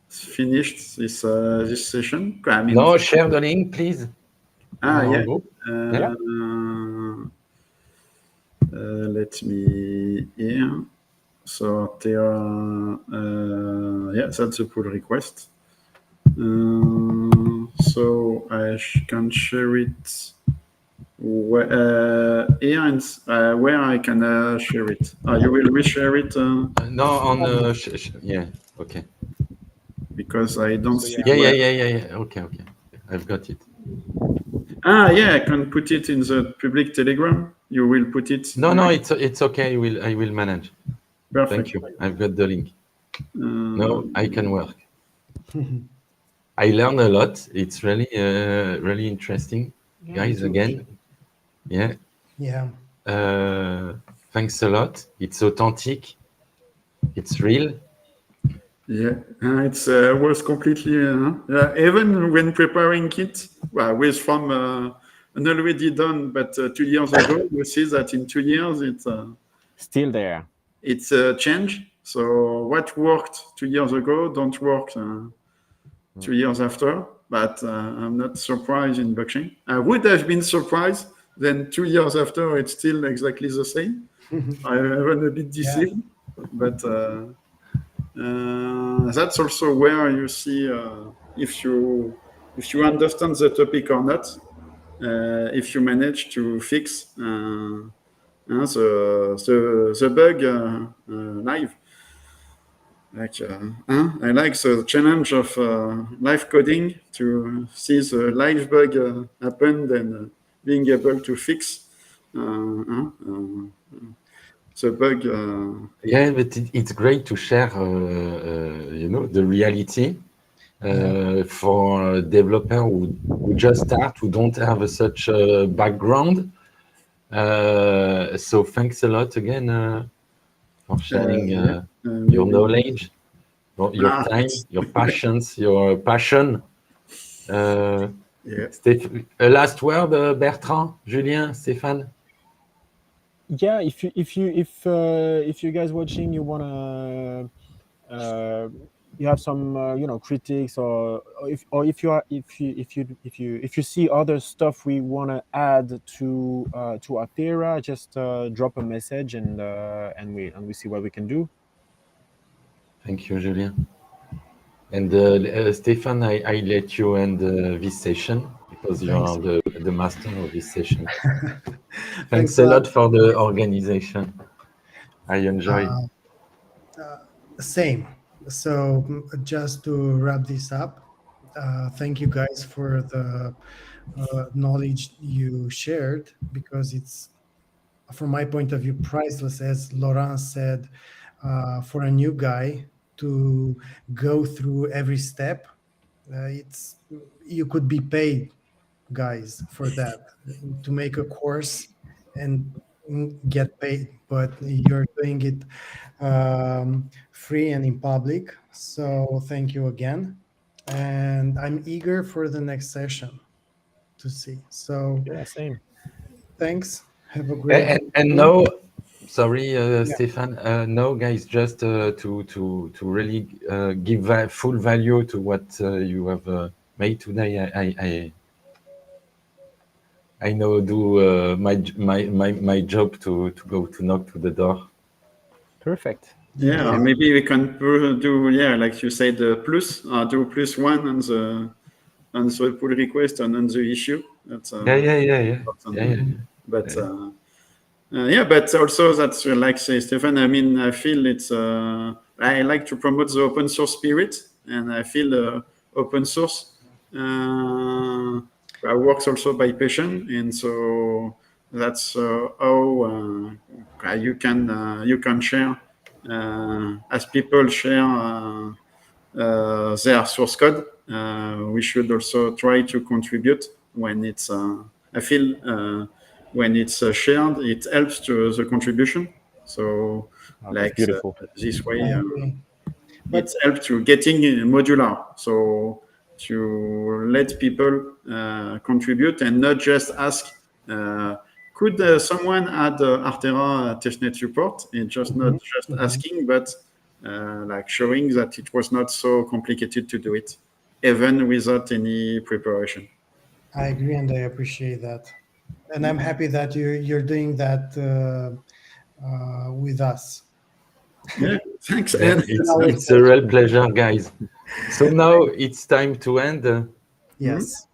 finished this session. I mean, No, share the link, please. yeah. Group. Yeah. Let me here. So Arthera, yeah, that's a pull request. So I can share it here and where I can share it. You will reshare it No, on yeah. Okay. because I don't see. Yeah. Okay. I've got it. Yeah, I can put it in the public Telegram. You will put it. No, it's okay. I will manage. Perfect. Thank you. I've got the link. No, I can work. I learned a lot. It's really, really interesting, guys. Again, yeah. Yeah. Thanks a lot. It's authentic. It's real. Yeah, it's was completely even when preparing it, well, with from an already done, but 2 years ago, you see that in 2 years Still there. it's a change. So what worked 2 years ago don't work 2 years after. But I'm not surprised in boxing. I would have been surprised. Then 2 years after, it's still exactly the same. I'm a bit deceived, but. That's also where you see if you understand the topic or not, if you manage to fix the bug live. Like I like the challenge of live coding to see the live bug happen and being able to fix the bug. Yeah, but it's great to share, the reality for a developer who just start, who don't have such a background. So thanks a lot again for sharing your Maybe. knowledge, your time, your passions, your passion. Yeah. A last word, Bertrand, Julien, Stéphane? Yeah, if you guys watching, you wanna you have some critics, or if you see other stuff we want to add to Arthera, just drop a message, and we see what we can do. Thank you, Julien. And Stéphane, I let you end this session because you are the master of this session. Thanks a lot for the organization. I enjoy. Same. So just to wrap this up, thank you guys for the knowledge you shared, because it's, from my point of view, priceless. As Laurent said, for a new guy to go through every step, it's, you could be paid, guys, for that, to make a course and get paid, but you're doing it free and in public. So thank you again, and I'm eager for the next session to see. So Yeah, same. thanks, have a great And no, sorry, Stéphane. No, guys, just to really give full value to what you have made today. I know do my job to go to knock to the door. Perfect. Yeah, maybe we can do, like you said, do +1 on the pull request and on the issue. That's Yeah. But but also that's like say Stefan. I mean, I feel it's I like to promote the open source spirit, and I feel open source works also by passion, and so that's how you can share as people share their source code. We should also try to contribute when it's. I feel when it's shared, it helps to the contribution. So, like beautiful. this way, But it helps to getting modular. So to let people contribute and not just ask. Could someone add Arthera testnet support? And just not just asking, but like showing that it was not so complicated to do it, even without any preparation. I agree, and I appreciate that, and I'm happy that you're doing that with us. Yeah, thanks, Yeah, Ed. it's a real pleasure, guys. So now it's time to end. Yes.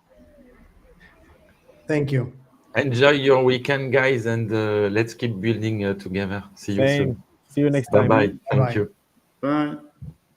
Thank you. Enjoy your weekend, guys, and let's keep building together. See you soon. See you next time. Bye-bye. Thank Bye-bye. you. Bye.